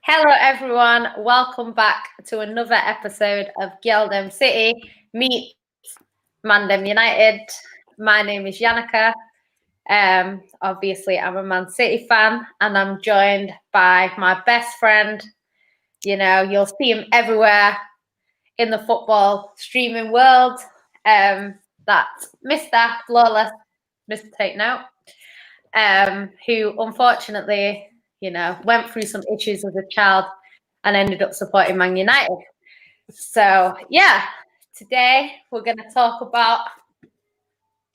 Hello, everyone. Welcome back to another episode of GyalDem City meets ManDem United. My name is Yannicka. Obviously, I'm a Man City fan, and I'm joined by my best friend. You know, you'll see him everywhere in the football streaming world. That's Mr. Flawless, Mr. Take Note, who unfortunately, went through some issues as a child and ended up supporting Man United. So, yeah, today we're going to talk about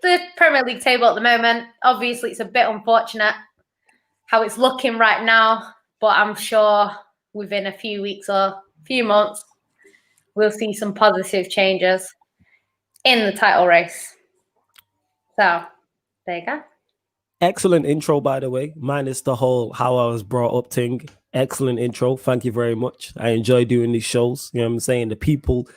the Premier League table at the moment. Obviously, it's a bit unfortunate how it's looking right now, but I'm sure within a few weeks or few months, we'll see some positive changes in the title race. So, there you go. Excellent intro, by the way. Minus the whole how I was brought up thing. Excellent intro. Thank you very much. I enjoy doing these shows. You know what I'm saying? The people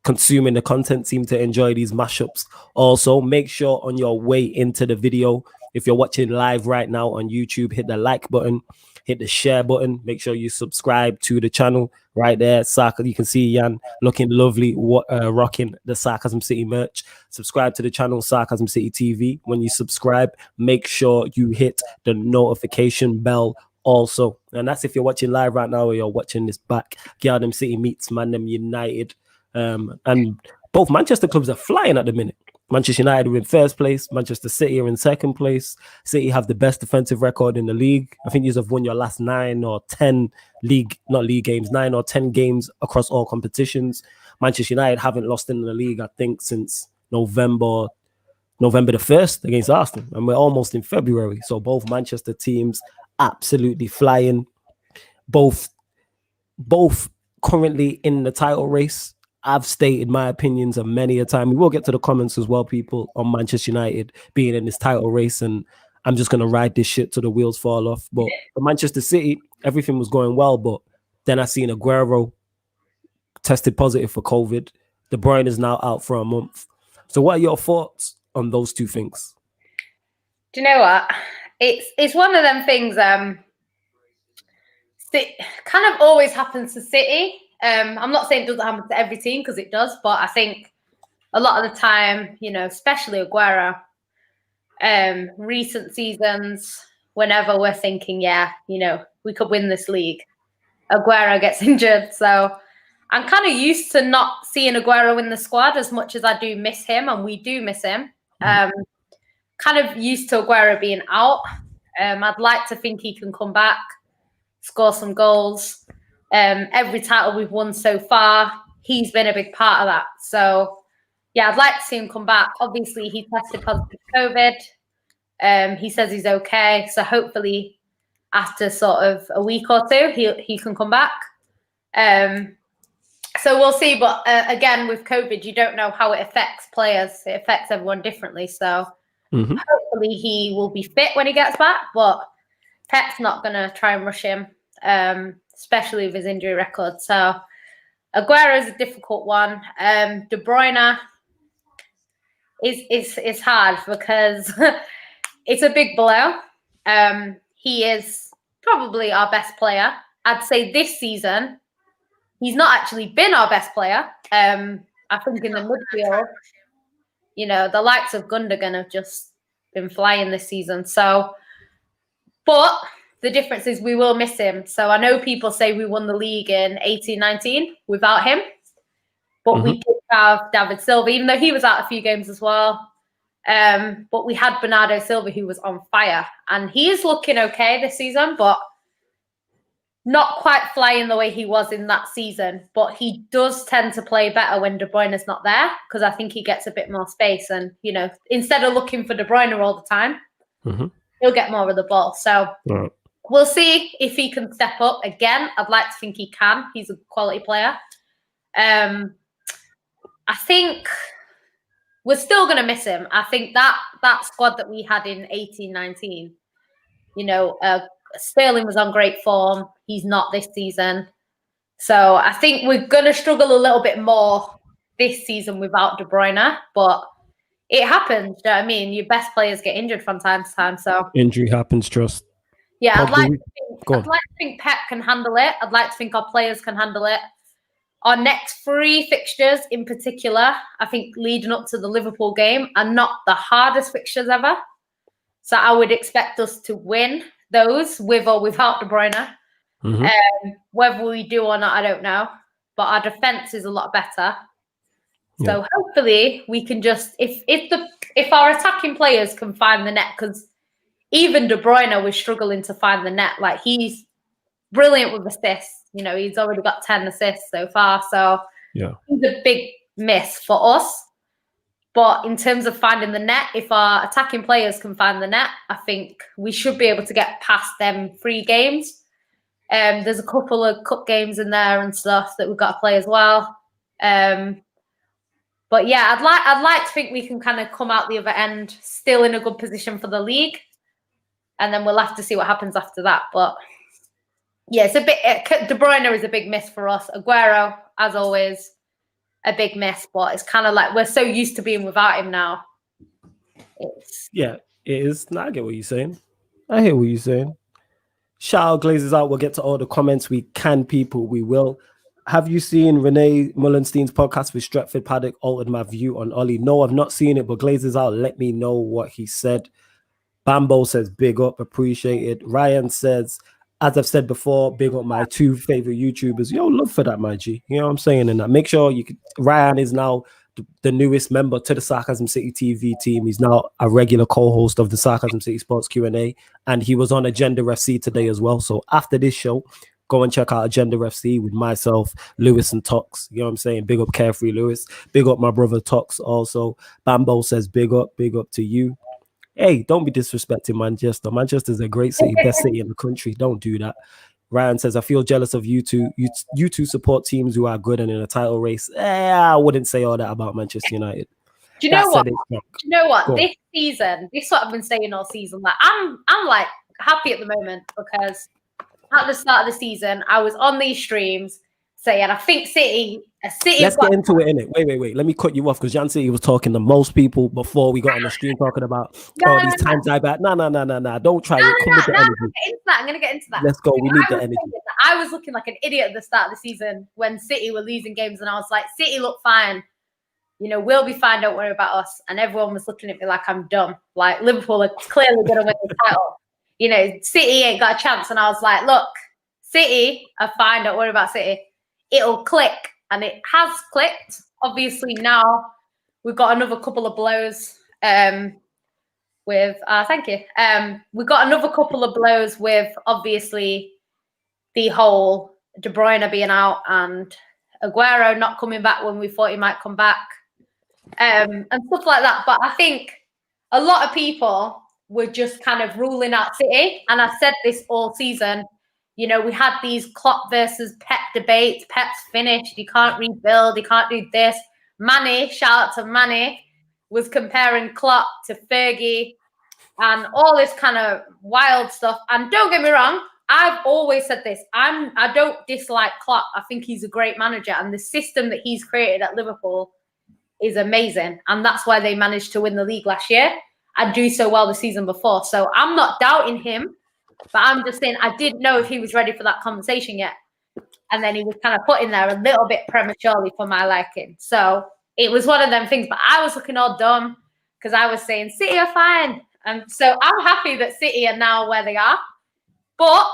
consuming the content seem to enjoy these mashups. Also, make sure on your way into the video, if you're watching live right now on YouTube, hit the like button, hit the share button. Make sure you subscribe to the channel right there. You can see Jan looking lovely, rocking the Sarcasm City merch. Subscribe to the channel Sarcasm City TV. When you subscribe, make sure you hit the notification bell also. And that's if you're watching live right now or you're watching this back. GyalDem City meets ManDem United. And both Manchester clubs are flying at the minute. Manchester United are in first place. Manchester City are in second place. City have the best defensive record in the league. I think you have won your last 9 or 10 9 or 10 games across all competitions. Manchester United haven't lost in the league, I think, since November the 1st against Arsenal. And we're almost in February. So both Manchester teams absolutely flying. Both currently in the title race. I've stated my opinions of many a time. We will get to the comments as well, people, on Manchester United being in this title race, and I'm just going to ride this shit till the wheels fall off. But for Manchester City, everything was going well, but then I seen Aguero tested positive for COVID. De Bruyne is now out for a month. So what are your thoughts on those two things? Do you know what? It's one of them things kind of always happens to City. I'm not saying it doesn't happen to every team, because it does, but I think a lot of the time, especially Aguero, recent seasons, whenever we're thinking, we could win this league, Aguero gets injured. So I'm kind of used to not seeing Aguero in the squad as much as I do miss him, and we do miss him. Kind of used to Aguero being out. I'd like to think he can come back, score some goals. Every title we've won so far, he's been a big part of that. So, yeah, I'd like to see him come back. Obviously, he tested positive for COVID. He says he's okay. So hopefully after sort of a week or two, he can come back. So we'll see. But again, with COVID, you don't know how it affects players. It affects everyone differently. So hopefully he will be fit when he gets back. But Pep's not going to try and rush him. Especially with his injury record. So Aguero is a difficult one. De Bruyne is hard because it's a big blow. He is probably our best player. I'd say this season, he's not actually been our best player. I think in the midfield, the likes of Gundogan have just been flying this season. So, but the difference is we will miss him. So I know people say we won the league in 18-19 without him, but we did have David Silva, even though he was out a few games as well. But we had Bernardo Silva, who was on fire, and he is looking okay this season, but not quite flying the way he was in that season. But he does tend to play better when De Bruyne is not there, because I think he gets a bit more space. And, instead of looking for De Bruyne all the time, he'll get more of the ball. So we'll see if he can step up again. I'd like to think he can. He's a quality player. I think we're still going to miss him. I think that squad that we had in 18-19, Sterling was on great form. He's not this season. So I think we're going to struggle a little bit more this season without De Bruyne. But it happens. You know what I mean? Your best players get injured from time to time. So injury happens, trust. Yeah, I'd like to think Go on. I'd like to think Pep can handle it. I'd like to think our players can handle it. Our next 3 fixtures in particular, I think leading up to the Liverpool game, are not the hardest fixtures ever. So I would expect us to win those with or without De Bruyne. Whether we do or not, I don't know. But our defense is a lot better. So hopefully we can just if our attacking players can find the net, because even De Bruyne was struggling to find the net. Like, he's brilliant with assists. You know, he's already got 10 assists so far. So he's a big miss for us. But in terms of finding the net, if our attacking players can find the net, I think we should be able to get past them 3 games. There's a couple of cup games in there and stuff that we've got to play as well. But yeah, I'd like to think we can kind of come out the other end still in a good position for the league, and then we'll have to see what happens after that. But yeah, it's a bit. De Bruyne is a big miss for us. Aguero, as always, a big miss. But it's kind of like we're so used to being without him now. It is. No, I get what you're saying. I hear what you're saying. Shout out, Glazes out. We'll get to all the comments we can, people. We will. Have you seen Renee Mullenstein's podcast with Stretford Paddock altered my view on Ollie? No, I've not seen it, but Glazes out. Let me know what he said. Bambo says, big up, appreciated. Ryan says, as I've said before, big up my 2 favorite YouTubers. Yo, love for that, my G. You know what I'm saying? And that. Make sure you can. Ryan is now the newest member to the Sarcasm City TV team. He's now a regular co-host of the Sarcasm City Sports Q&A, and he was on Agenda FC today as well. So after this show, go and check out Agenda FC with myself, Lewis, and Tox. You know what I'm saying? Big up Carefree Lewis. Big up my brother Tox also. Bambo says big up to you. Hey, don't be disrespecting Manchester. Manchester's a great city, best city in the country. Don't do that. Ryan says, I feel jealous of you two. You two support teams who are good and in a title race. I wouldn't say all that about Manchester United. Do you know what? This season, this is what I've been saying all season. Like, I'm like happy at the moment, because at the start of the season, I was on these streams saying, I think City. Let's get into it, innit? Wait. Let me cut you off, because Jan City was talking to most people before we got on the stream talking about these times I bet. No. Don't try it. Come with the energy. I'm going to get into that. Let's go. We need the energy. I was looking like an idiot at the start of the season when City were losing games, and I was like, City look fine. You know, we'll be fine. Don't worry about us. And everyone was looking at me like I'm dumb. Like, Liverpool are clearly going to win the title. You know, City ain't got a chance. And I was like, look, City are fine. Don't worry about City. It'll click. And it has clicked. Obviously, now we've got another couple of blows with thank you. We've got another couple of blows with, obviously, the whole De Bruyne being out and Aguero not coming back when we thought he might come back, and stuff like that. But I think a lot of people were just kind of ruling out City. And I said this all season. You know, we had these Klopp versus Pep debates. Pep's finished. He can't rebuild. He can't do this. Manny, shout out to Manny, was comparing Klopp to Fergie and all this kind of wild stuff. And don't get me wrong, I've always said this. I don't dislike Klopp. I think he's a great manager. And the system that he's created at Liverpool is amazing. And that's why they managed to win the league last year and do so well the season before. So I'm not doubting him. But I'm just saying, I didn't know if he was ready for that conversation yet. And then he was kind of put in there a little bit prematurely for my liking. So it was one of them things. But I was looking all dumb because I was saying City are fine. And so I'm happy that City are now where they are. But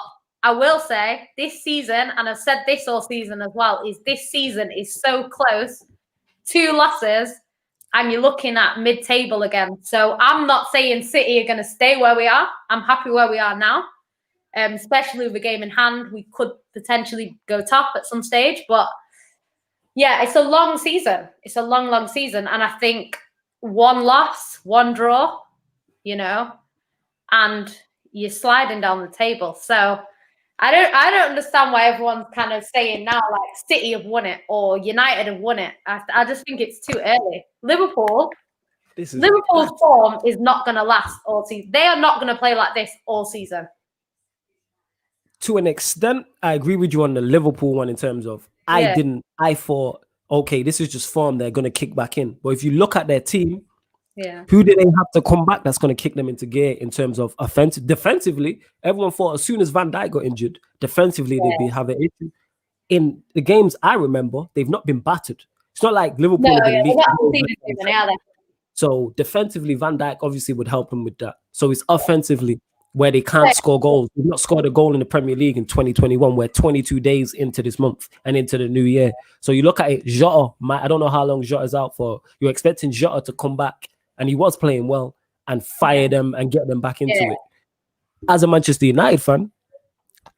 I will say this season, and I've said this all season as well, is this season is so close. 2 losses, and you're looking at mid-table again. So I'm not saying City are going to stay where we are. I'm happy where we are now, especially with the game in hand. We could potentially go top at some stage. But, yeah, it's a long season. It's a long, long season. And I think 1 loss, 1 draw, you know, and you're sliding down the table. So I don't understand why everyone's kind of saying now like City have won it or United have won it. I just think it's too early. Liverpool's form is not going to last all season. They are not going to play like this all season. To an extent, I agree with you on the Liverpool one in terms of I thought, okay, this is just form. They're going to kick back in. But if you look at their team, Yeah. Who do they have to come back that's going to kick them into gear in terms of offensive? Defensively, everyone thought as soon as Van Dijk got injured, defensively they'd be having issue. In the games I remember, they've not been battered. It's not like Liverpool have been leaking. So defensively, Van Dijk obviously would help him with that. So it's offensively where they can't score goals. They've not scored a goal in the Premier League in 2021. We're 22 days into this month and into the new year. So you look at it, Jota, I don't know how long Jota's out for. You're expecting Jota to come back, and he was playing well, and fire them and get them back into it. As a Manchester United fan,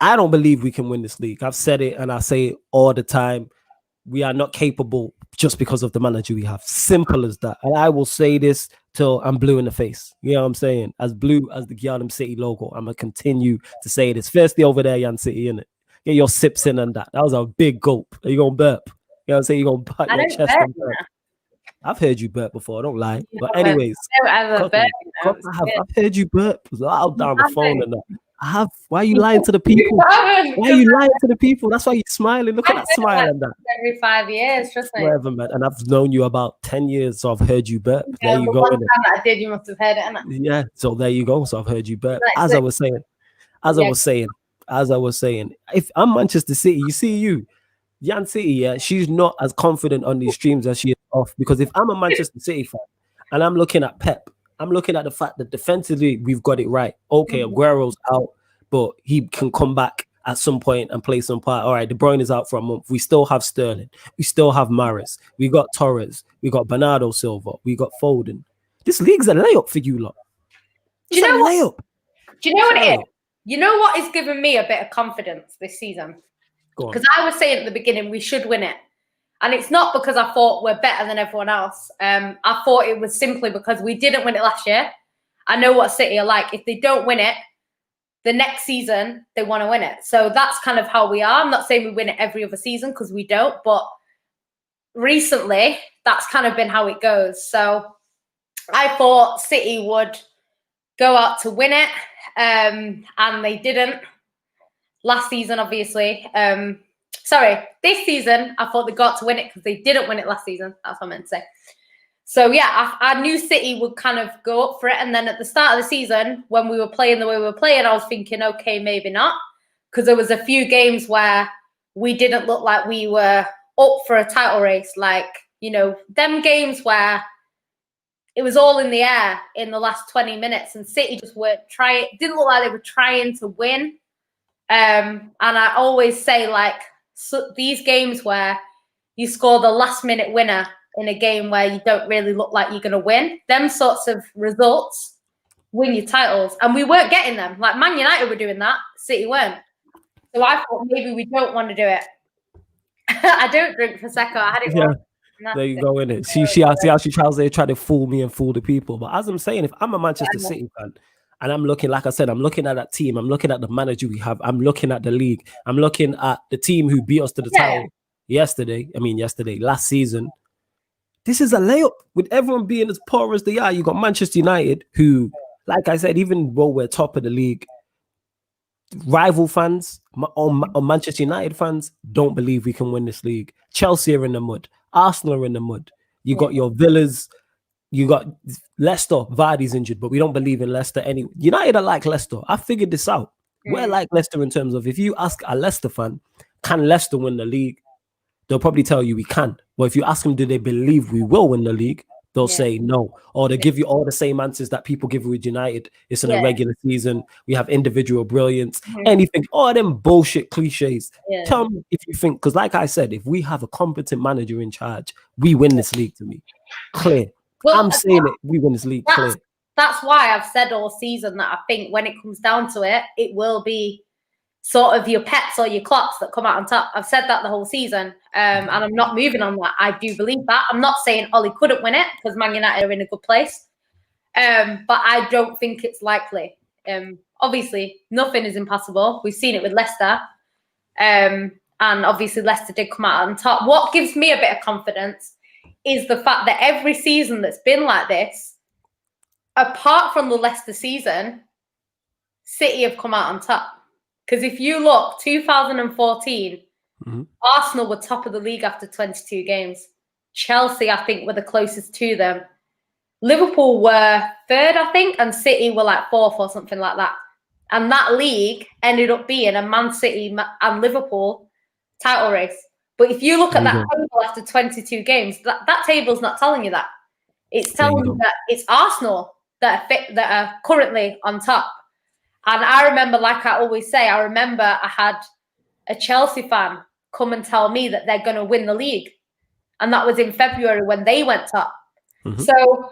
I don't believe we can win this league. I've said it and I say it all the time. We are not capable just because of the manager we have. Simple as that. And I will say this till I'm blue in the face. You know what I'm saying? As blue as the GyalDem City logo, I'm going to continue to say this. Firstly, over there, Yan City, innit? Get your sips in and that. That was a big gulp. Are you going to burp? You know what I'm saying? You're going to pat your chest and burp. I've heard you burp before, don't lie. But anyways, I've heard you burp loud down the phone and that. Why are you lying to the people? Why are you lying to the people? That's why you're smiling. Look at that smile and that. Every 5 years, trust me. Whatever, man. And I've known you about 10 years, so I've heard you burp. Yeah, there you go. One time that I did, you must have heard it. Yeah, so there you go. So I've heard you burp. As I was saying, if I'm Manchester City, you see you, Yan City, yeah, she's not as confident on these streams as she is off. Because if I'm a Manchester City fan and I'm looking at Pep, I'm looking at the fact that defensively we've got it right. Okay, Aguero's out, but he can come back at some point and play some part. All right, De Bruyne is out for a month. We still have Sterling. We still have Mahrez. We got Torres. We got Bernardo Silva. We got Foden. This league's a layup for you lot. Do you know what? Do you know what it is? You know what is giving me a bit of confidence this season? Because I was saying at the beginning we should win it. And it's not because I thought we're better than everyone else. I thought it was simply because we didn't win it last year. I know what City are like. If they don't win it, the next season, they want to win it. So that's kind of how we are. I'm not saying we win it every other season because we don't. But recently, that's kind of been how it goes. So I thought City would go out to win it. And they didn't. Last season, obviously. This season, I thought they got to win it because they didn't win it last season. That's what I meant to say. So, yeah, I knew City would kind of go up for it. And then at the start of the season, when we were playing the way we were playing, I was thinking, okay, maybe not. Because there was a few games where we didn't look like we were up for a title race. Like, you know, them games where it was all in the air in the last 20 minutes. And City just didn't look like they were trying to win. And I always say, like, so these games where you score the last minute winner in a game where you don't really look like you're going to win, them sorts of results win your titles. And we weren't getting them. Like Man United were doing that, City weren't. So I thought maybe we don't want to do it. I don't drink Prosecco. I had it wrong. There you go, innit? See how she try to fool me and fool the people. But as I'm saying, if I'm a Manchester City fan, and I'm looking, like I said, I'm looking at that team. I'm looking at the manager we have. I'm looking at the league. I'm looking at the team who beat us to the title last season. This is a layup with everyone being as poor as they are. You got Manchester United, who, like I said, even though we're top of the league, rival fans or Manchester United fans don't believe we can win this league. Chelsea are in the mud. Arsenal are in the mud. You got your Villas. You got Leicester. Vardy's injured, but we don't believe in Leicester anyway. United are like Leicester. I figured this out. We're like Leicester in terms of if you ask a Leicester fan, can Leicester win the league? They'll probably tell you we can. But if you ask them, do they believe we will win the league? They'll say no. Or they give you all the same answers that people give you with United. It's in a regular season. We have individual brilliance. Anything. All them bullshit cliches. Tell me if you think, because like I said, if we have a competent manager in charge, we win this league to me. Clear. Well, I'm saying it. We win this league clear. That's why I've said all season that I think when it comes down to it, it will be sort of your pets or your clocks that come out on top. I've said that the whole season, and I'm not moving on that. I do believe that. I'm not saying Ollie couldn't win it because Man United are in a good place, but I don't think it's likely. Obviously, nothing is impossible. We've seen it with Leicester, and obviously Leicester did come out on top. What gives me a bit of confidence is the fact that every season that's been like this, apart from the Leicester season, City have come out on top. Because if you look, 2014, Arsenal were top of the league after 22 games. Chelsea, I think, were the closest to them. Liverpool were third, I think, and City were like fourth or something like that. And that league ended up being a Man City and Liverpool title race. But if you look at that table after 22 games, that table's not telling you that. It's telling you that it's Arsenal that are currently on top. And I remember, like I always say, I had a Chelsea fan come and tell me that they're going to win the league. And that was in February when they went top. So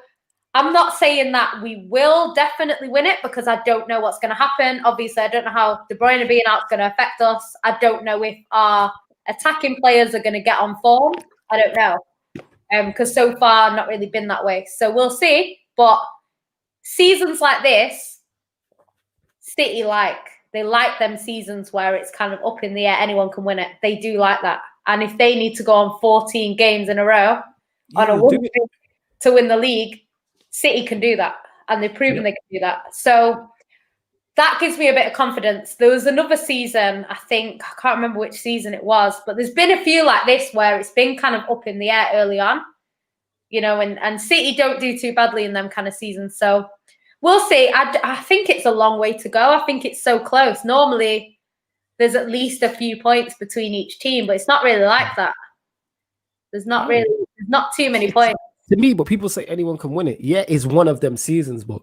I'm not saying that we will definitely win it because I don't know what's going to happen. Obviously, I don't know how De Bruyne being out is going to affect us. I don't know if our attacking players are going to get on form. I don't know. Because so far, not really been that way. So we'll see. But seasons like this, City they like them seasons where it's kind of up in the air. Anyone can win it. They do like that. And if they need to go on 14 games in a row on a win to win the league, City can do that. And they've proven they can do that. So that gives me a bit of confidence. There was another season, I think, I can't remember which season it was, but there's been a few like this where it's been kind of up in the air early on, and City don't do too badly in them kind of seasons. So we'll see. I think it's a long way to go. I think it's so close. Normally, there's at least a few points between each team, but it's not really like that. There's not too many points. To me, but people say anyone can win it. Yeah, it's one of them seasons, but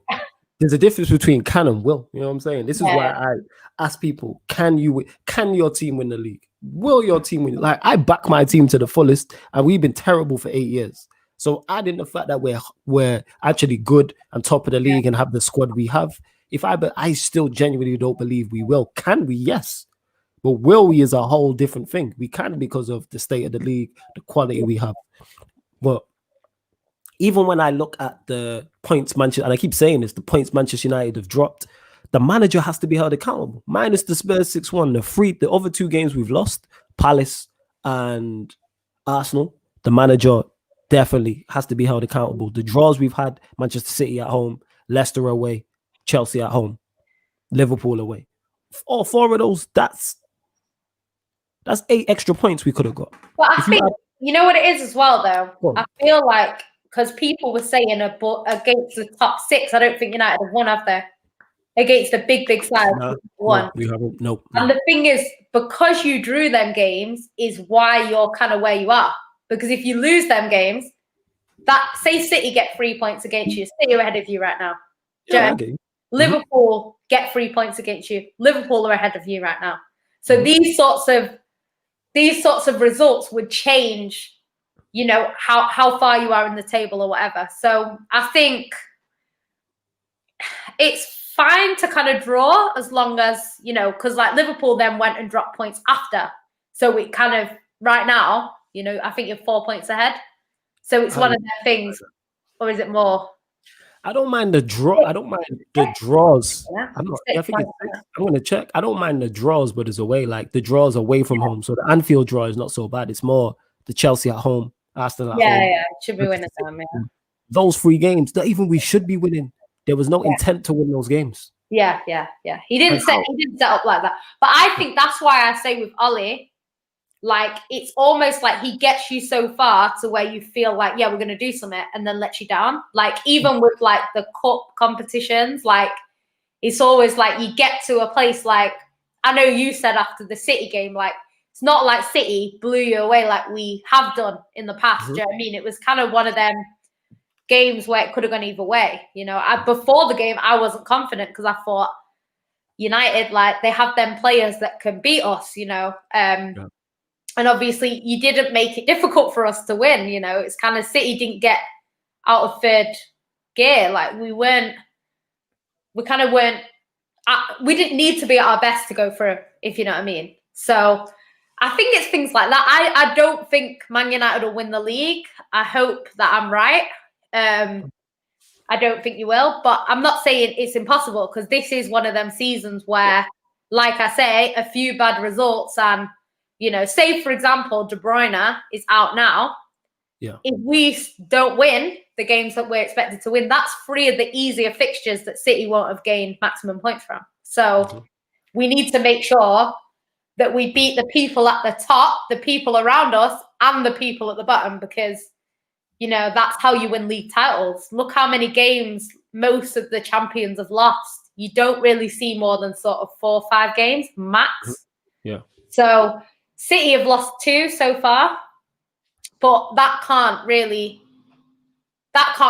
there's a difference between can and will. You know what I'm saying? This is why I ask people, can your team win the league? Will your team win? Like, I back my team to the fullest, and we've been terrible for 8 years. So adding the fact that we're actually good and top of the league and have the squad we have, I still genuinely don't believe we will. Can we? Yes. But will we is a whole different thing. We can because of the state of the league, the quality we have. But even when I look at the points Manchester, and I keep saying this, the points Manchester United have dropped, the manager has to be held accountable. Minus the Spurs 6-1, the other two games we've lost, Palace and Arsenal, the manager definitely has to be held accountable. The draws we've had, Manchester City at home, Leicester away, Chelsea at home, Liverpool away. All four of those, that's 8 extra points we could have got. Well, I think, you know what it is as well, though? I feel like, because people were saying against the top 6, I don't think United have won, have they? Against a big side. No, we haven't. Nope. And the thing is, because you drew them games is why you're kind of where you are. Because if you lose them games, say City get 3 points against you, City are ahead of you right now. Liverpool get 3 points against you. Liverpool are ahead of you right now. So these sorts of results would change, how far you are in the table or whatever. So I think it's fine to kind of draw as long as, because like Liverpool then went and dropped points after. So it kind of, right now, I think you're 4 points ahead. So it's one of their things. Or is it more? I don't mind the draw. I don't mind the draws. I'm going to check. I don't mind the draws, but it's away. Like the draws away from home. So the Anfield draw is not so bad. It's more the Chelsea at home, Arsenal at home. Yeah, should be winning them. Yeah. Those 3 games that even we should be winning. There was no intent to win those games. Yeah. He didn't set up like that. But I think that's why I say with Ollie, like it's almost like he gets you so far to where you feel like, we're going to do something, and then lets you down. Like even with like the cup competitions, like it's always like you get to a place like, I know you said after the City game, like it's not like City blew you away like we have done in the past. Do you know what I mean? It was kind of one of them games where it could have gone either way. Before the game, I wasn't confident because I thought United, like they have them players that can beat us, and obviously you didn't make it difficult for us to win. It's kind of City didn't get out of third gear. Like we didn't need to be at our best to go through, if you know what I mean. So I think it's things like that. I don't think Man United will win the league. I hope that I'm right. I don't think you will, but I'm not saying it's impossible because this is one of them seasons where, like I say, a few bad results and, say, for example, De Bruyne is out now. Yeah. If we don't win the games that we're expected to win, that's 3 of the easier fixtures that City won't have gained maximum points from. So we need to make sure that we beat the people at the top, the people around us, and the people at the bottom, because that's how you win league titles. Look how many games most of the champions have lost. You don't really see more than sort of 4 or 5 games max. Yeah. So City have lost 2 so far, but that can't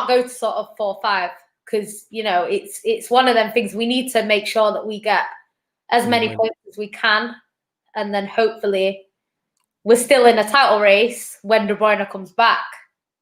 go to sort of 4 or 5 because it's one of them things. We need to make sure that we get as many points as we can, and then hopefully we're still in a title race when De Bruyne comes back.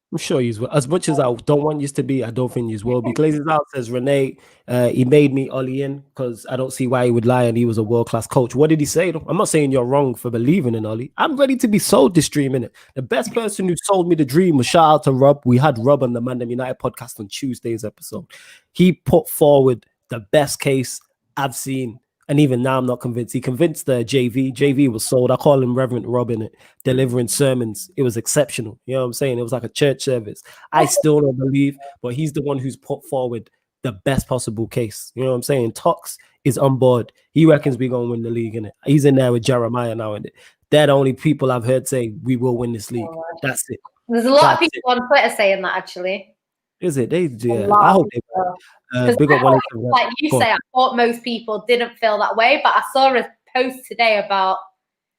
I'm sure he's as much as I don't want you to be. I don't think you will be. Glazes out says Renee. He made me Ollie in because I don't see why he would lie, and he was a world-class coach. What did he say? I'm not saying you're wrong for believing in Ollie. I'm ready to be sold this dream in it. The best person who sold me the dream was shout out to Rob. We had Rob on the ManDem United podcast on Tuesday's episode. He put forward the best case I've seen. And even now, I'm not convinced. He convinced the JV. JV was sold. I call him Reverend Rob in it, delivering sermons. It was exceptional. You know what I'm saying? It was like a church service. I still don't believe, but he's the one who's put forward the best possible case. You know what I'm saying? Tox is on board. He reckons we're going to win the league, innit? He's in there with Jeremiah now, innit? They're the only people I've heard say we will win this league. That's it. There's a lot of people on Twitter saying that, actually. Is it? They do. Yeah. I hope they will. Big up one. Like you say, I thought most people didn't feel that way, but I saw a post today about,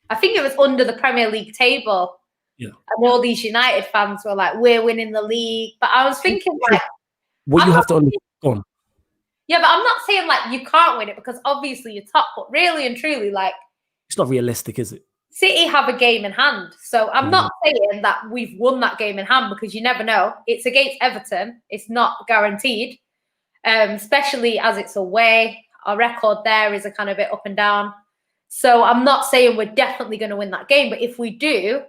I think it was under the Premier League table. Yeah. And all these United fans were like, we're winning the league. But I was thinking, like, what you have to understand. Yeah, but I'm not saying like you can't win it because obviously you're top, but really and truly, like, it's not realistic, is it? City have a game in hand. So I'm not saying that we've won that game in hand because you never know. It's against Everton. It's not guaranteed, especially as it's away. Our record there is a kind of bit up and down. So I'm not saying we're definitely going to win that game. But if we do,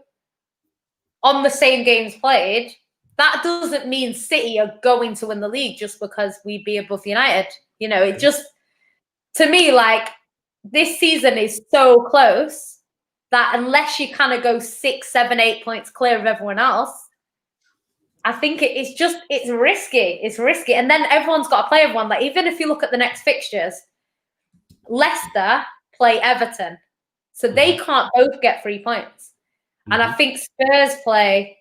on the same games played, that doesn't mean City are going to win the league just because we be above United. It just, to me, like, this season is so close that unless you kind of go 6, 7, 8 points clear of everyone else, I think it's risky. It's risky. And then everyone's got to play everyone. Like, even if you look at the next fixtures, Leicester play Everton. So they can't both get 3 points. And I think Spurs play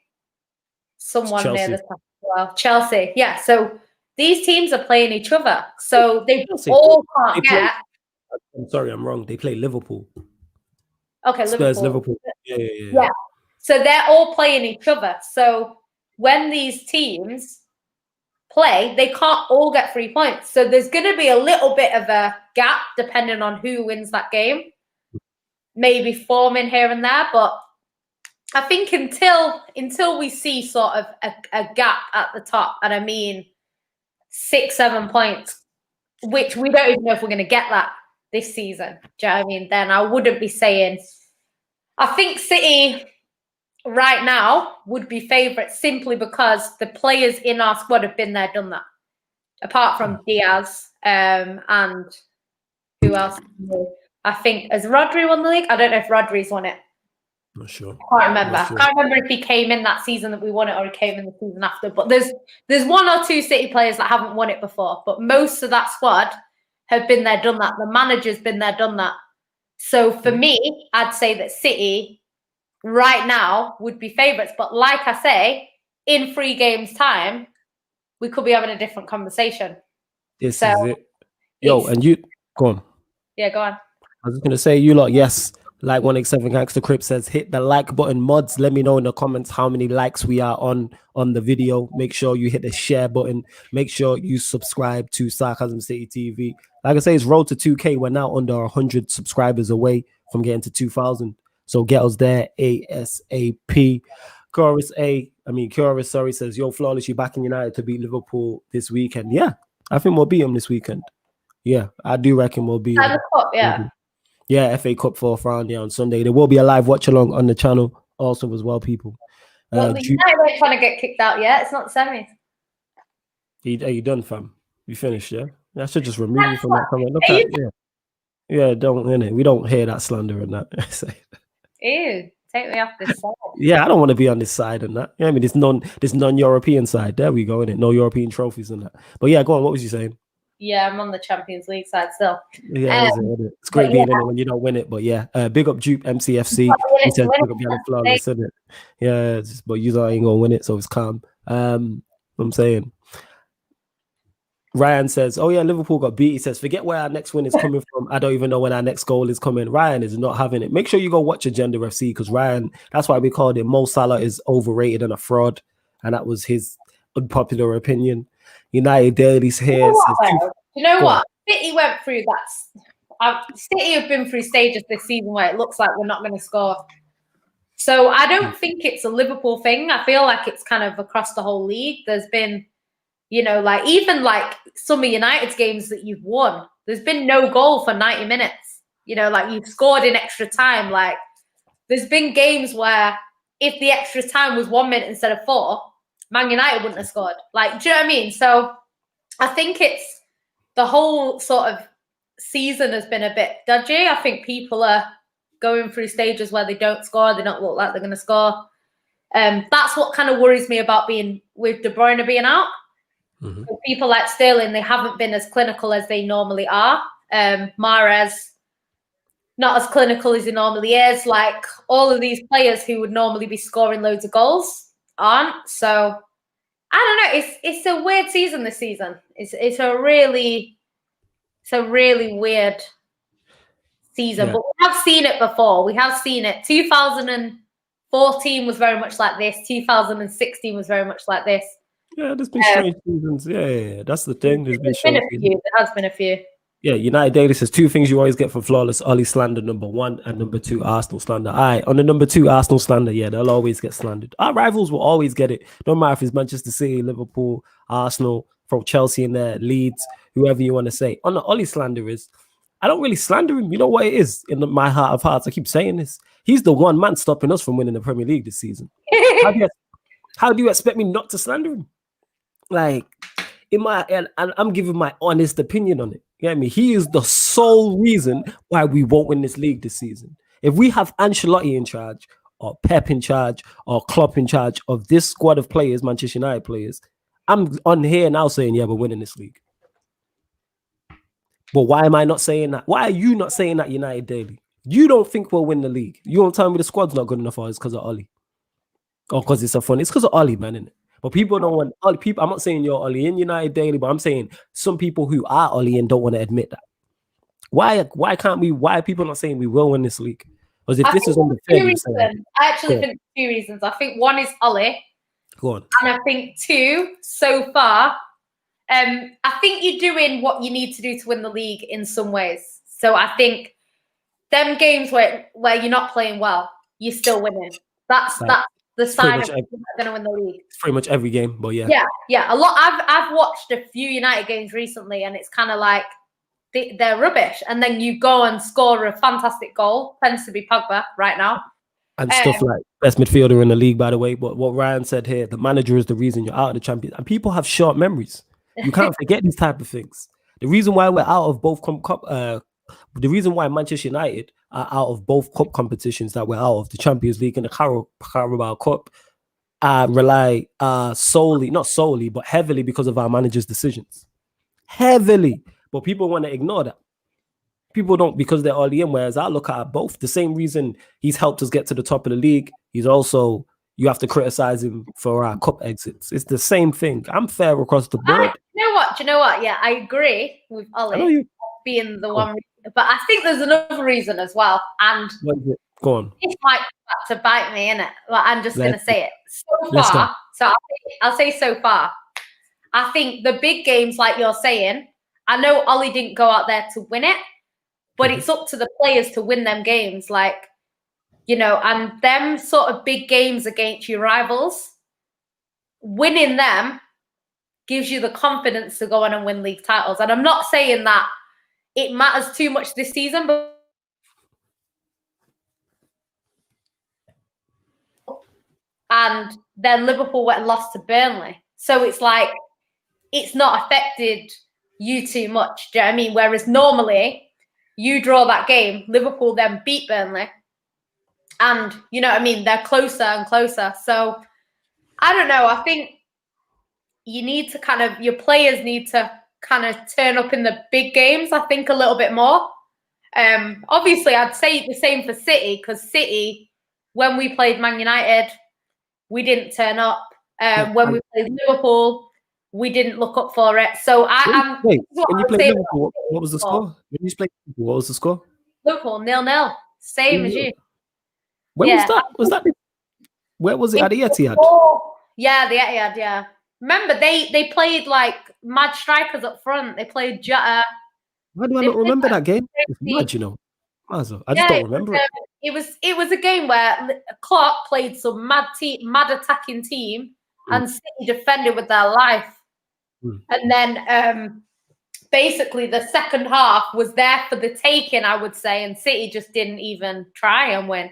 someone near the top as well. Chelsea. Yeah. So these teams are playing each other. So they all can't get. I'm sorry, I'm wrong. They play Liverpool. Okay, Spurs, Liverpool. Yeah. So they're all playing each other. So when these teams play, they can't all get 3 points. So there's going to be a little bit of a gap depending on who wins that game. Maybe forming here and there, but I think until we see sort of a gap at the top, and I mean 6, 7 points, which we don't even know if we're going to get that this season. Do you know what I mean? Then I wouldn't be saying. I think City right now would be favourites simply because the players in our squad have been there, done that. Apart from Diaz and who else? I think, has Rodri won the league? I don't know if Rodri's won it. Not sure. I can't remember. I can't remember if he came in that season that we won it or he came in the season after. But there's 1 or 2 City players that haven't won it before. But most of that squad have been there, done that. The manager's been there, done that. So for me, I'd say that City right now would be favourites. But like I say, in 3 games' time, we could be having a different conversation. This is it. Yo, and you, go on. Yeah, go on. I was just going to say, you lot, yes. Like 187 Gangster Crip says, hit the like button. Mods, let me know in the comments how many likes we are on the video. Make sure you hit the share button. Make sure you subscribe to Sarcasm City TV. Like I say, it's road to 2K. We're now under 100 subscribers away from getting to 2,000. So get us there ASAP. Chorus, says, yo, Flawless, you back in United to beat Liverpool this weekend. Yeah, I think we'll beat them this weekend. Yeah, I do reckon we'll beat them. Yeah, FA Cup 4th round on Sunday. There will be a live watch along on the channel also as well, people. Well, the United ain't trying to get kicked out yet. It's not the semis. Are you done, fam? You finished, yeah? I should just remove you from that comment. Look at yeah, don't, innit? We don't hear that slander and that. Ew, take me off this side. Yeah, I don't want to be on this side and that. Yeah, I mean, this non-European side. There we go, innit? No European trophies and that. But yeah, go on. What was you saying? Yeah, I'm on the Champions League side still. Yeah, it's great being in it when you don't win it. But yeah, big up Dupe MCFC. He says big up Flawless, isn't it? Yeah, but you ain't gonna win it, so it's calm. I'm saying. Ryan says, "Oh yeah, Liverpool got beat." He says, "Forget where our next win is coming from. I don't even know when our next goal is coming." Ryan is not having it. Make sure you go watch Agenda FC because Ryan. That's why we called him Mo Salah is overrated and a fraud, and that was his unpopular opinion. United Daily's here. You know what? City went through that. City have been through stages this season where it looks like we're not going to score. So I don't think it's a Liverpool thing. I feel like it's kind of across the whole league. There's been, like even like some of United's games that you've won, there's been no goal for 90 minutes. Like you've scored in extra time. Like there's been games where if the extra time was 1 minute instead of 4, Man United wouldn't have scored. Like, do you know what I mean? So I think it's the whole sort of season has been a bit dodgy. I think people are going through stages where they don't score, they don't look like they're going to score. That's what kind of worries me about being with De Bruyne being out. Mm-hmm. So people like Sterling, they haven't been as clinical as they normally are. Mahrez, not as clinical as he normally is. Like all of these players who would normally be scoring loads of goals aren't. So I don't know. It's a weird season this season. It's a really weird season. Yeah. But we have seen it before. We have seen it. 2014 was very much like this. 2016 was very much like this. Yeah, there's been strange seasons. Yeah. That's the thing. There's been a few. There has been a few. Yeah, United Daily says 2 things you always get from Flawless Ollie slander, number 1, and number 2, Arsenal slander. All right, on the number 2, Arsenal slander, yeah, they'll always get slandered. Our rivals will always get it. No matter if it's Manchester City, Liverpool, Arsenal, throw Chelsea in there, Leeds, whoever you want to say. On the Ollie slander is, I don't really slander him. You know what it is? In my heart of hearts, I keep saying this. He's the one man stopping us from winning the Premier League this season. How do you expect me not to slander him? Like, I'm giving my honest opinion on it. You know what I mean? He is the sole reason why we won't win this league this season. If we have Ancelotti in charge, or Pep in charge, or Klopp in charge of this squad of players, Manchester United players, I'm on here now saying, yeah, we're winning this league. But why am I not saying that? Why are you not saying that, United Daily? You don't think we'll win the league. You won't tell me the squad's not good enough, or it's because of Ollie. Or because it's so fun. It's because of Ollie, man, isn't it? But people don't want Ollie. People, I'm not saying you're Ollie in United Daily, but I'm saying some people who are Ollie and don't want to admit that. Why can't we? Why are people not saying we will win this league? Because if this is on the fair, I actually think 2 reasons. I think one is Ollie. Go on. And I think 2, so far, I think you're doing what you need to do to win the league in some ways. So I think them games where you're not playing well, you're still winning. That's the sign of going to win the league. It's pretty much every game, but yeah. A lot. I've watched a few United games recently, and it's kind of like they're rubbish. And then you go and score a fantastic goal. Tends to be Pogba right now. And stuff like best midfielder in the league, by the way. But what Ryan said here, the manager is the reason you're out of the Champions. And people have short memories. You can't forget these type of things. The reason why we're out of both the reason why Manchester United are out of both cup competitions that we're out of, the Champions League and the Carabao Cup, rely solely, not solely, but heavily because of our manager's decisions. Heavily. But people want to ignore that. People don't, because they're all in, whereas I look at both. The same reason he's helped us get to the top of the league, he's also, you have to criticize him for our cup exits. It's the same thing. I'm fair across the board. Do you know what? Yeah, I agree with Ollie being the one. But I think there's another reason as well. And go on. It might to bite me, innit? Well, I'm just going to say it. So far, I'll say so far, I think the big games, like you're saying, I know Ollie didn't go out there to win it, but it's up to the players to win them games. Like, and them sort of big games against your rivals, winning them gives you the confidence to go on and win league titles. And I'm not saying that it matters too much this season, but and then Liverpool went and lost to Burnley. So it's like, it's not affected you too much. Do you know what I mean? Whereas normally you draw that game, Liverpool then beat Burnley. And you know what I mean? They're closer and closer. So I don't know. I think you need to your players need to kind of turn up in the big games, I think, a little bit more. Obviously, I'd say the same for City, because City, when we played Man United, we didn't turn up. When we played Liverpool, we didn't look up for it. So Wait, when you played Liverpool, what was the score? When you played Liverpool, what was the score? Liverpool 0-0, same as you. When was that? Where was it? At the Etihad? Yeah, the Etihad. Yeah. Remember, they played like mad strikers up front. They played Jota. Why do I not remember that game? It's mad, you know. I just don't remember it. It was a game where Klopp played some mad attacking team, and City defended with their life. And then basically the second half was there for the taking, I would say, and City just didn't even try and win.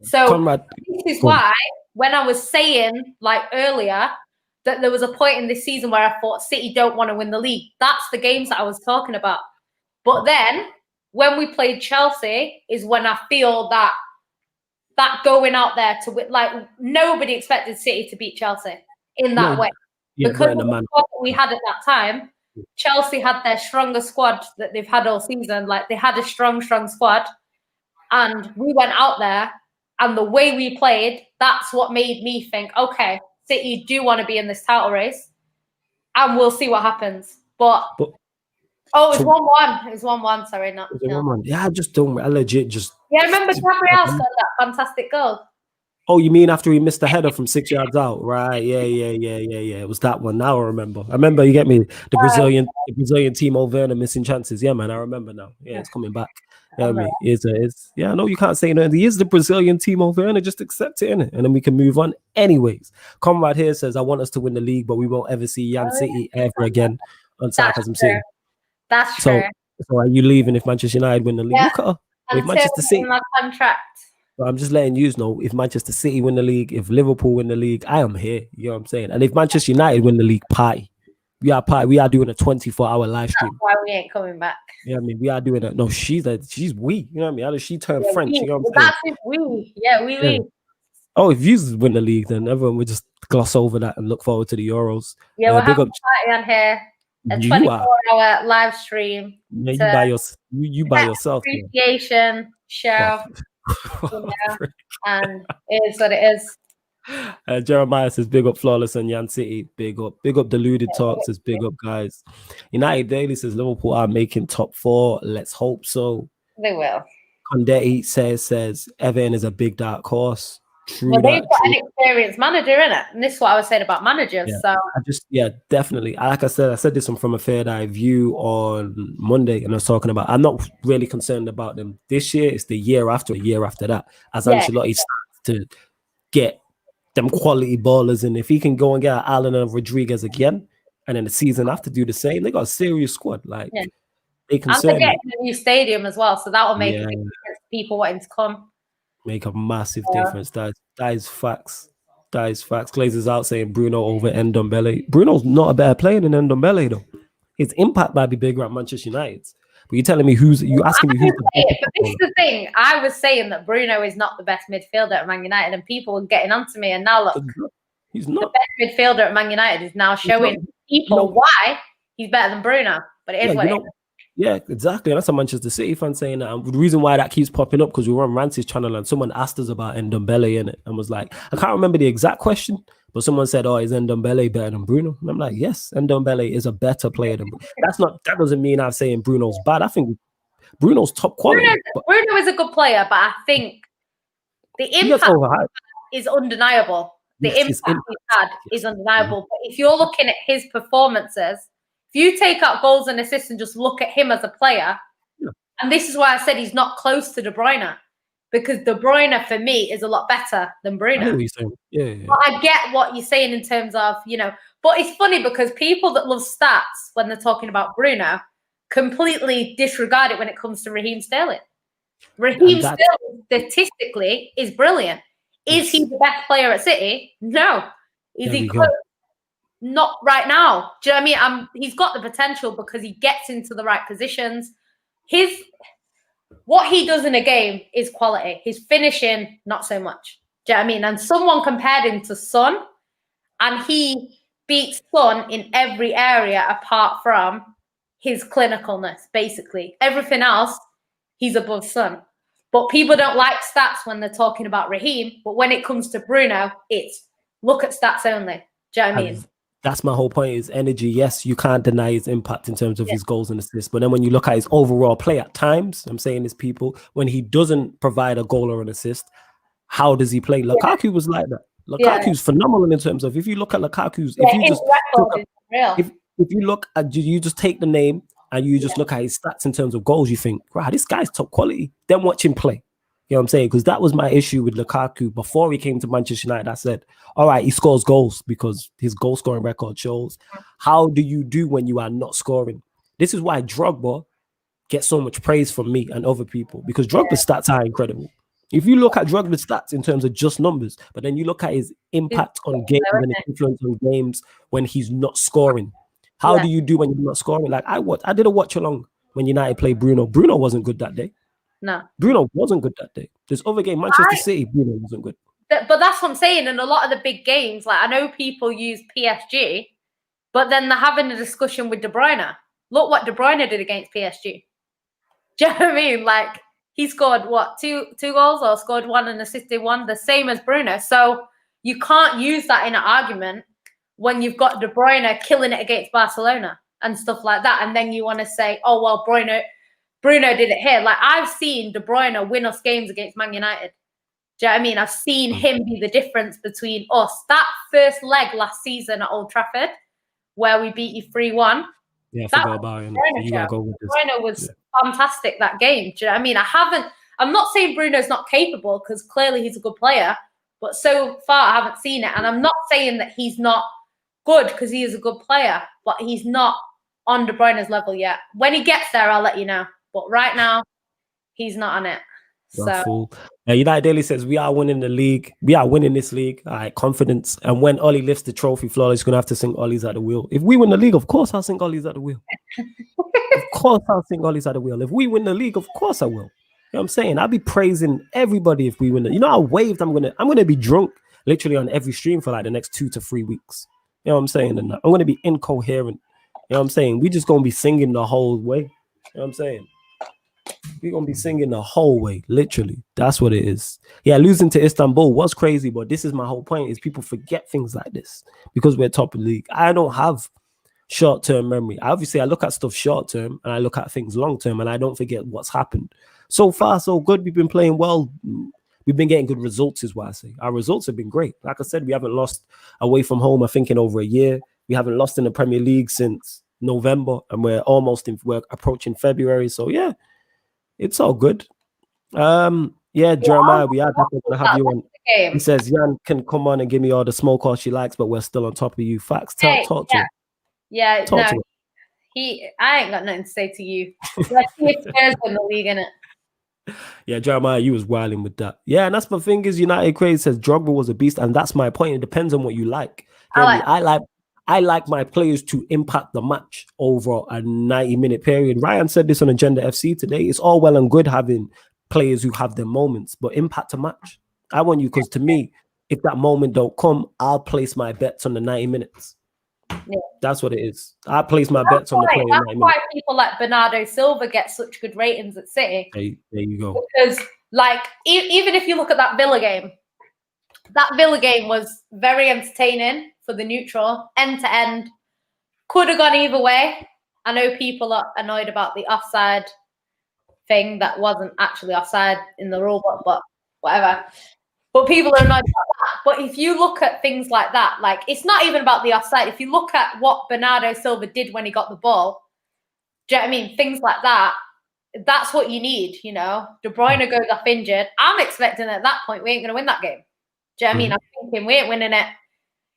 So Conrad, this is why when I was saying like earlier that there was a point in this season where I thought City don't want to win the league, that's the games that I was talking about. But then when we played Chelsea is when I feel that going out there to win, like nobody expected City to beat Chelsea in that way. Because of the squad that we had at that time, Chelsea had their strongest squad that they've had all season. Like they had a strong squad. And we went out there, and the way we played, that's what made me think, okay, City do want to be in this title race, and we'll see what happens. But it's 1-1. It's 1-1. Sorry, not 1-1. Yeah, I just don't. I legit just. Yeah, I remember Gabriel scored that fantastic goal. Oh, you mean after he missed the header from 6 yards out, right? Yeah. It was that one. Now I remember. You get me. The Brazilian Timo Werner missing chances. Yeah, man, I remember now. Yeah, it's coming back. Yeah, I mean, I know you can't say no. He is the Brazilian Timo Werner. Just accept it, innit? And then we can move on. Anyways, Conrad here says, I want us to win the league, but we won't ever see Jan City ever again on Sarcasm City. That's true. So are you leaving if Manchester United win the league? Yeah. Look at her. If Manchester City, my contract. But I'm just letting you know, if Manchester City win the league, if Liverpool win the league, I am here. You know what I'm saying? And if Manchester United win the league, party. We are doing a 24-hour live stream. That's why we ain't coming back. Yeah, I mean, we are doing that. No, she's we. You know what I mean? How does she turn French? You know what I'm saying? That's we. Yeah, we. Oh, if you win the league, then everyone would just gloss over that and look forward to the Euros. Yeah, we'll have a party on here. A 24-hour live stream. Yeah, you by yourself. Appreciation show. And it is what it is. Jeremiah says, big up Flawless and Jan City. Big up Deluded Talk says, big up guys. United Daily says, Liverpool are making top 4. Let's hope so. They will. Condetti says Everton is a big dark horse. True. Well, they've got an experienced manager in it, and this is what I was saying about managers. Yeah. So definitely. Like I said this from a third eye view on Monday, and I was talking about. I'm not really concerned about them this year. It's the year after that, as Ancelotti starts to get them quality ballers, and if he can go and get Allen and Rodriguez again, and then the season after do the same, they got a serious squad. Like they concern me. And they're getting a new stadium as well, so that will make a difference to people wanting to come. Make a massive difference. That is facts. That is facts. Glazer's out saying Bruno over Ndombele. Bruno's not a better player than Ndombele though. His impact might be bigger at Manchester United. But you're telling me you asking me who's the best. But this is the thing. I was saying that Bruno is not the best midfielder at Man United, and people were getting onto me. And now look, he's not the best midfielder at Man United is now showing people why he's better than Bruno. But it is what it is. Yeah, exactly. And that's a Manchester City fan saying that. And the reason why that keeps popping up because we were on Rancy's channel and someone asked us about Ndombele in it and was like, I can't remember the exact question, but someone said, "Oh, is Ndombele better than Bruno?" And I'm like, yes, Ndombele is a better player than Bruno. That doesn't mean I'm saying Bruno's bad. I think Bruno's top quality. Bruno is a good player, but I think the impact is undeniable. The impact he's had is undeniable. But if you're looking at his performances, if you take out goals and assists and just look at him as a player, and this is why I said he's not close to De Bruyne, because De Bruyne for me is a lot better than Bruno. I know what you're saying. Yeah. But I get what you're saying in terms of, but it's funny because people that love stats when they're talking about Bruno completely disregard it when it comes to Raheem Sterling. Raheem Sterling statistically is brilliant. Is he the best player at City? No. Is he close? Not right now. Do you know what I mean? He's got the potential because he gets into the right positions. What he does in a game is quality. His finishing, not so much. Do you know what I mean? And someone compared him to Son, and he beats Son in every area apart from his clinicalness, basically. Everything else, he's above Son. But people don't like stats when they're talking about Raheem. But when it comes to Bruno, it's look at stats only. Do you know what I mean? That's my whole point, is energy. Yes, you can't deny his impact in terms of his goals and assists. But then when you look at his overall play at times, I'm saying this, people, when he doesn't provide a goal or an assist, how does he play? Lukaku was like that. Lukaku's phenomenal in terms of, if you look at Lukaku's, if you just if you look at, you just take the name and you just look at his stats in terms of goals, you think, wow, this guy's top quality. Then watch him play. You know what I'm saying? Because that was my issue with Lukaku before he came to Manchester United. I said, all right, he scores goals because his goal scoring record shows. How do you do when you are not scoring? This is why Drogba gets so much praise from me and other people, because Drogba's stats are incredible. If you look at Drogba's stats in terms of just numbers, but then you look at his impact on games and his influence on games when he's not scoring. How do you do when you're not scoring? Like I did a watch along when United played Bruno. Bruno wasn't good that day. No. Bruno wasn't good that day. This other game, Manchester City, Bruno wasn't good. But that's what I'm saying. In a lot of the big games, like I know people use PSG, but then they're having a discussion with De Bruyne. Look what De Bruyne did against PSG. Do you know what I mean? Like he scored what, two goals, or scored one and assisted one, the same as Bruno. So you can't use that in an argument when you've got De Bruyne killing it against Barcelona and stuff like that. And then you want to say, oh, well, Bruno did it here. Like I've seen De Bruyne win us games against Man United. Do you know what I mean? I've seen him be the difference between us. That first leg last season at Old Trafford, where we beat you 3-1. Yeah, I forgot about him. You gotta go with this. Bruno was fantastic that game. Do you know what I mean? I'm not saying Bruno's not capable, because clearly he's a good player, but so far I haven't seen it. And I'm not saying that he's not good, because he is a good player, but he's not on De Bruyne's level yet. When he gets there, I'll let you know. But right now, he's not on it. So United Daily says we are winning the league. We are winning this league. All right, confidence. And when Ollie lifts the trophy, Flawless is gonna have to sing Ollie's at the wheel. If we win the league, of course I'll sing Ollie's at the wheel. Of course I'll sing Ollie's at the wheel. If we win the league, of course I will. You know what I'm saying? I'll be praising everybody if we win it. You know how waved I'm gonna be drunk literally on every stream for like the next 2 to 3 weeks. You know what I'm saying? And I'm gonna be incoherent. You know what I'm saying? We just gonna be singing the whole way. You know what I'm saying? We're going to be singing the whole way, literally. That's what it is. Yeah, losing to Istanbul was crazy, but this is my whole point, is people forget things like this because we're top of the league. I don't have short-term memory. Obviously, I look at stuff short-term and I look at things long-term, and I don't forget what's happened. So far, so good. We've been playing well. We've been getting good results, is what I say. Our results have been great. Like I said, we haven't lost away from home, I think, in over a year. We haven't lost in the Premier League since November, and we're approaching February. So, yeah. It's all good. Jeremiah, we are definitely going to have you on. He says, Jan can come on and give me all the smoke all she likes, but we're still on top of you. Facts. Talk to him. Yeah, talk to him. I ain't got nothing to say to you. Let's see if Spurs win the league, innit? Yeah, Jeremiah, you was wilding with that. Yeah, and that's my thing is United Crazy says Drogba was a beast, and that's my point. It depends on what you like. I like my players to impact the match over a 90-minute period. Ryan said this on Agenda FC today. It's all well and good having players who have their moments, but impact a match. I want you, because to me, if that moment don't come, I'll place my bets on the 90 minutes. Yeah. That's what it is. I place my bets on the player. That's why people like Bernardo Silva get such good ratings at City. There you go. Because, like, even if you look at that Villa game was very entertaining for the neutral, end to end. Could have gone either way. I know people are annoyed about the offside thing that wasn't actually offside in the rule book, but whatever. But people are annoyed about that. But if you look at things like that, like it's not even about the offside. If you look at what Bernardo Silva did when he got the ball, do you know what I mean? Things like that, that's what you need, you know. De Bruyne goes off injured. I'm expecting at that point we ain't going to win that game. Do you know what I mean? I'm thinking we ain't winning it.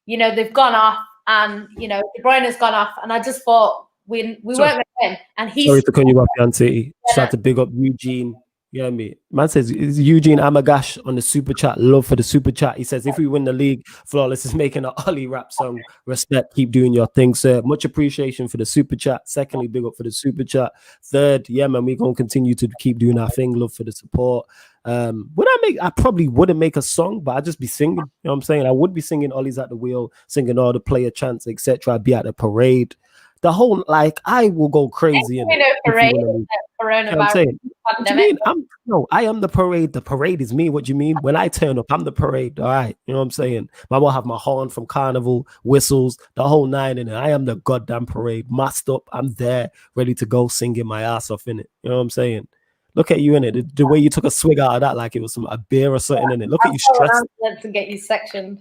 You know, they've gone off, and, you know, De Bruyne's gone off, and I just thought we weren't going to win. And he's... Sorry to cut you off, Jan City. Start to big up Eugene. You know what I mean? Man says, it's Eugene Amagash on the super chat. Love for the super chat. He says, if we win the league, Flawless is making an Ollie rap song. Respect, keep doing your thing, sir. Much appreciation for the super chat. Secondly, big up for the super chat. Third, yeah, man, we're going to continue to keep doing our thing. Love for the support. I probably wouldn't make a song, but I'd just be singing. You know what I'm saying? I would be singing Ollie's at the wheel, singing all the player chants, etc. I'd be at the parade. The whole, like, I will go crazy in it. Parade, You know what I'm coronavirus saying? What do you pandemic. mean? I am the parade. The parade is me. What do you mean? When I turn up, I'm the parade. All right. You know what I'm saying? I will have my horn from carnival, whistles, the whole nine in it. I am the goddamn parade. Masked up. I'm there, ready to go singing my ass off in it. You know what I'm saying? Look at you in it. The way you took a swig out of that like it was a beer or something in it. Look at you stressed. I'll call an ambulance and get you sectioned.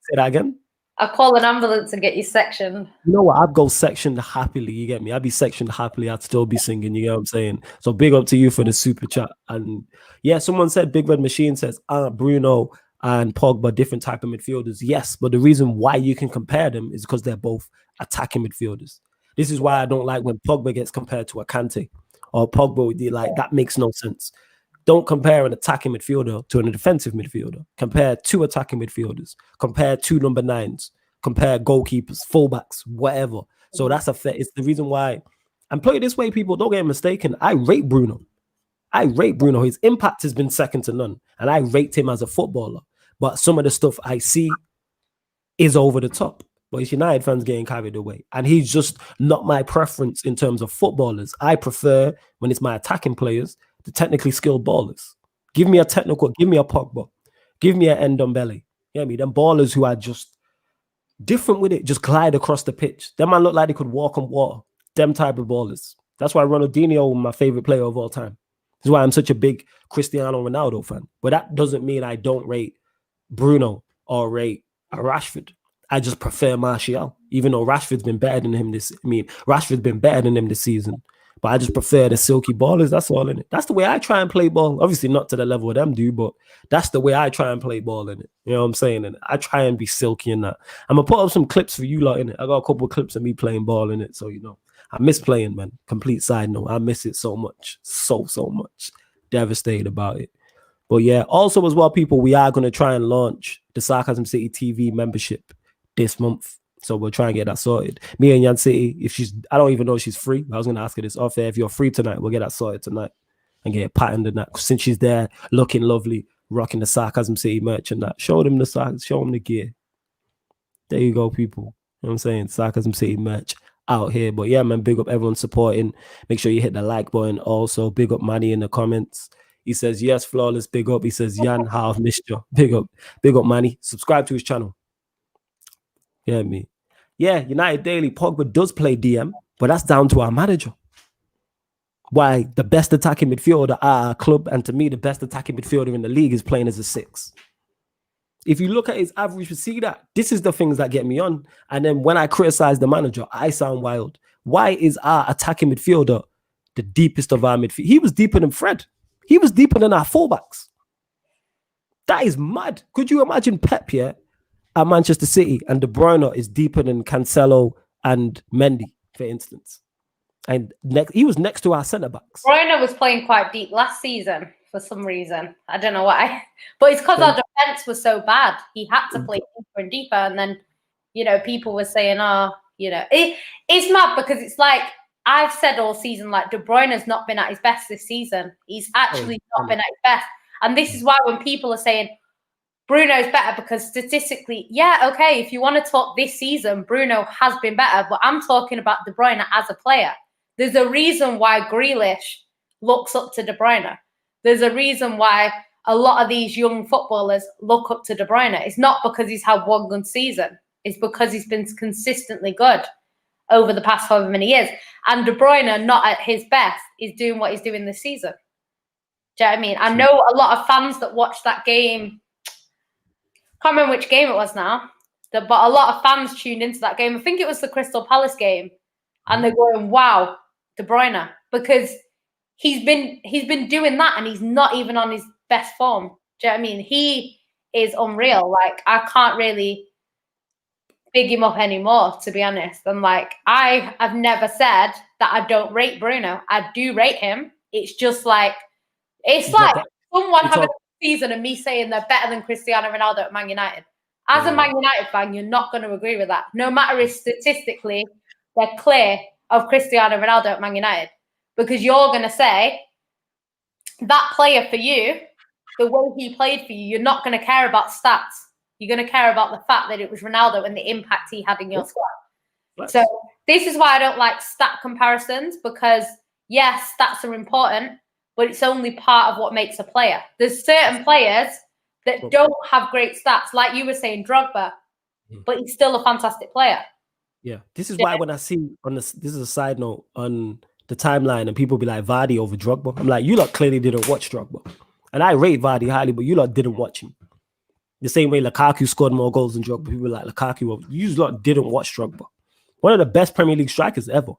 Say that again. I'll call an ambulance and get you sectioned. You know what? I'd go sectioned happily. You get me? I'd be sectioned happily. I'd still be singing. You get what I'm saying? So big up to you for the super chat. And yeah, someone said Big Red Machine says Bruno and Pogba different type of midfielders. Yes, but the reason why you can compare them is because they're both attacking midfielders. This is why I don't like when Pogba gets compared to a Kante or Pogba with the, like, that makes no sense. Don't compare an attacking midfielder to a defensive midfielder. Compare two attacking midfielders. Compare two number nines. Compare goalkeepers, fullbacks, whatever. So that's a fair. It's the reason why. And put it this way, people, don't get mistaken. I rate Bruno. His impact has been second to none. And I rate him as a footballer. But some of the stuff I see is over the top. But it's United fans getting carried away. And he's just not my preference in terms of footballers. I prefer, when it's my attacking players, the technically skilled ballers. Give me a Pogba. Give me a Ndombele. You know what I mean? Them ballers who are just different with it, just glide across the pitch. Them man look like they could walk on water. Them type of ballers. That's why Ronaldinho is my favorite player of all time. This is why I'm such a big Cristiano Ronaldo fan. But that doesn't mean I don't rate Bruno or rate Rashford. I just prefer Martial, even though Rashford's been better than him this season. But I just prefer the silky ballers. That's all in it. That's the way I try and play ball. Obviously not to the level of them do, but that's the way I try and play ball in it. You know what I'm saying? And I try and be silky in that. I'm going to put up some clips for you lot in it. I got a couple of clips of me playing ball in it. So, you know, I miss playing, man. Complete side note. I miss it so much. So much. Devastated about it. But yeah, also as well, people, we are going to try and launch the Sarcasm City TV membership this month. So we'll try and get that sorted. Me and Yan City, I don't even know if she's free. I was going to ask her this off air. If you're free tonight, we'll get that sorted tonight and get it patterned and that. Since she's there, looking lovely, rocking the Sarcasm City merch and that. Show them the gear. There you go, people. You know what I'm saying? Sarcasm City merch out here. But yeah, man, big up everyone supporting. Make sure you hit the like button. Also, big up Manny in the comments. He says, yes, flawless, big up. He says, Yan, how I've missed you. Big up Manny. Subscribe to his channel. Yeah, me. Yeah, United Daily, Pogba does play DM, but that's down to our manager. Why the best attacking midfielder at our club, and to me, the best attacking midfielder in the league is playing as a 6. If you look at his average, you see that this is the things that get me on. And then when I criticize the manager, I sound wild. Why is our attacking midfielder the deepest of our midfield? He was deeper than Fred. He was deeper than our fullbacks. That is mad. Could you imagine Pep here at Manchester City and De Bruyne is deeper than Cancelo and Mendy, for instance? And he was next to our centre-backs. Bruyne was playing quite deep last season for some reason. I don't know why. But it's because our defence was so bad. He had to play deeper and deeper. And then, you know, people were saying, it's mad because it's like, I've said all season, like, De Bruyne has not been at his best this season. He's actually not been at his best. And this is why when people are saying, Bruno's better, because statistically, yeah, okay, if you want to talk this season, Bruno has been better, but I'm talking about De Bruyne as a player. There's a reason why Grealish looks up to De Bruyne. There's a reason why a lot of these young footballers look up to De Bruyne. It's not because he's had one good season. It's because he's been consistently good over the past however many years. And De Bruyne, not at his best, is doing what he's doing this season. Do you know what I mean? I know a lot of fans that watched that game. Can't remember which game it was now, but a lot of fans tuned into that game. I think it was the Crystal Palace game, and they're going, "Wow, De Bruyne," because he's been doing that, and he's not even on his best form. Do you know what I mean? He is unreal. Like, I can't really big him up anymore, to be honest. And like, I have never said that I don't rate Bruno. I do rate him. It's just like, someone having season and me saying they're better than Cristiano Ronaldo at Man United. As a Man United fan, you're not going to agree with that. No matter if statistically they're clear of Cristiano Ronaldo at Man United. Because you're going to say that player for you, the way he played for you, you're not going to care about stats. You're going to care about the fact that it was Ronaldo and the impact he had in your squad. So this is why I don't like stat comparisons, because yes, stats are important, but it's only part of what makes a player. There's certain players that don't have great stats, like you were saying, Drogba, but he's still a fantastic player. Yeah, this is why when I see on this is a side note on the timeline, and people be like Vardy over Drogba, I'm like, you lot clearly didn't watch Drogba, and I rate Vardy highly, but you lot didn't watch him. The same way Lukaku scored more goals than Drogba, people like Lukaku. You lot didn't watch Drogba. One of the best Premier League strikers ever,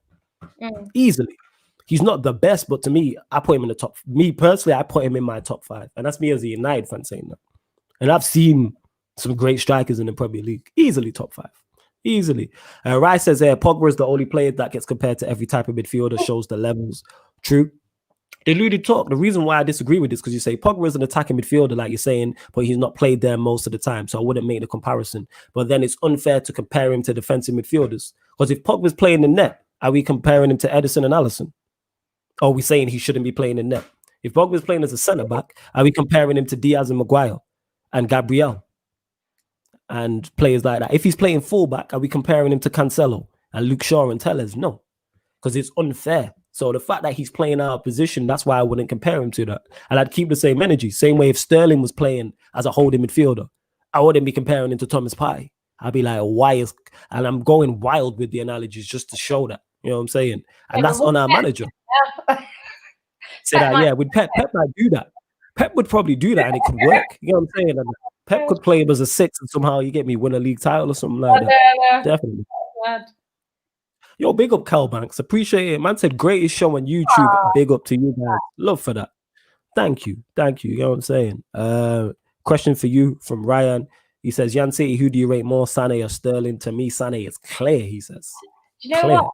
easily. He's not the best, but to me, I put him in the top. Me personally, I put him in my top 5, and that's me as a United fan saying that. And I've seen some great strikers in the Premier League, easily top 5. Easily. Rice says Pogba is the only player that gets compared to every type of midfielder, shows the levels. True. Deluded talk. The reason why I disagree with this, because you say Pogba is an attacking midfielder, like you're saying, but he's not played there most of the time, so I wouldn't make the comparison. But then it's unfair to compare him to defensive midfielders, because if Pogba's playing in net, are we comparing him to Ederson and Alisson? Or are we saying he shouldn't be playing in net? If Pogba's playing as a centre-back, are we comparing him to Diaz and Maguire and Gabriel and players like that? If he's playing fullback, are we comparing him to Cancelo and Luke Shaw and Tellez? No, because it's unfair. So the fact that he's playing out of position, that's why I wouldn't compare him to that. And I'd keep the same energy. Same way if Sterling was playing as a holding midfielder, I wouldn't be comparing him to Thomas Partey. I'd be like, why is... And I'm going wild with the analogies just to show that. You know what I'm saying? And that's on our manager. Say that, yeah, with Pep might do that. Pep would probably do that and it could work. You know what I'm saying? And Pep could play him as a 6 and somehow you get me win a league title or something like that. Definitely. Yo, big up Cal Banks. Appreciate it. Man said greatest show on YouTube. Big up to you guys. Love for that. Thank you. Thank you. You know what I'm saying? Question for you from Ryan. He says, Jan City, who do you rate more, Sané or Sterling? To me, Sané is clear, he says. Do you know what?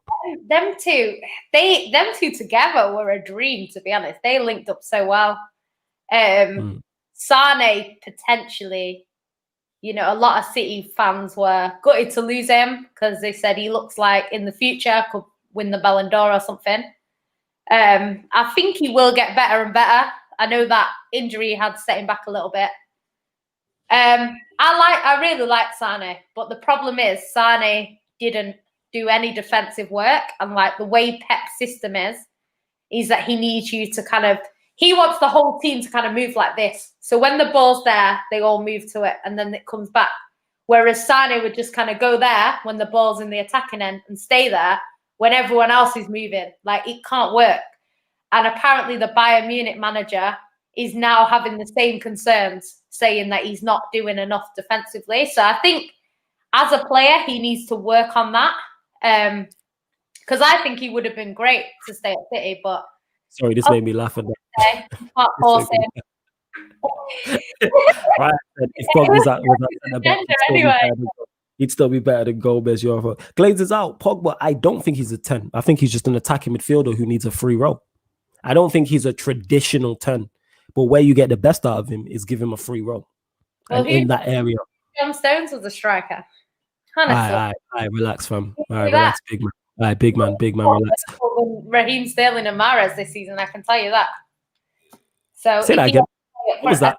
Them two together were a dream, to be honest. They linked up so well. Sane potentially, you know, a lot of City fans were gutted to lose him because they said he looks like in the future could win the Ballon d'Or or something. I think he will get better and better. I know that injury had set him back a little bit. I really like Sane, but the problem is Sane didn't do any defensive work, and like the way Pep's system is that he needs you to he wants the whole team to kind of move like this. So when the ball's there, they all move to it and then it comes back. Whereas Sane would just kind of go there when the ball's in the attacking end and stay there when everyone else is moving. Like, it can't work. And apparently the Bayern Munich manager is now having the same concerns, saying that he's not doing enough defensively. So I think as a player, he needs to work on that. Because I think he would have been great to stay at City, but... Sorry, this made me laugh at that. Can't force him. Right, if Pogba's he'd still be better than Gomez. Glazes out. Pogba, I don't think he's a 10. I think he's just an attacking midfielder who needs a free role. I don't think he's a traditional 10. But where you get the best out of him is give him a free role. Well, and in that area. John Stones was a striker. All right, relax, fam. All right, relax, big man. All right, big man, relax. Raheem Sterling and Mahrez this season, I can tell you that. So say that again. What was that?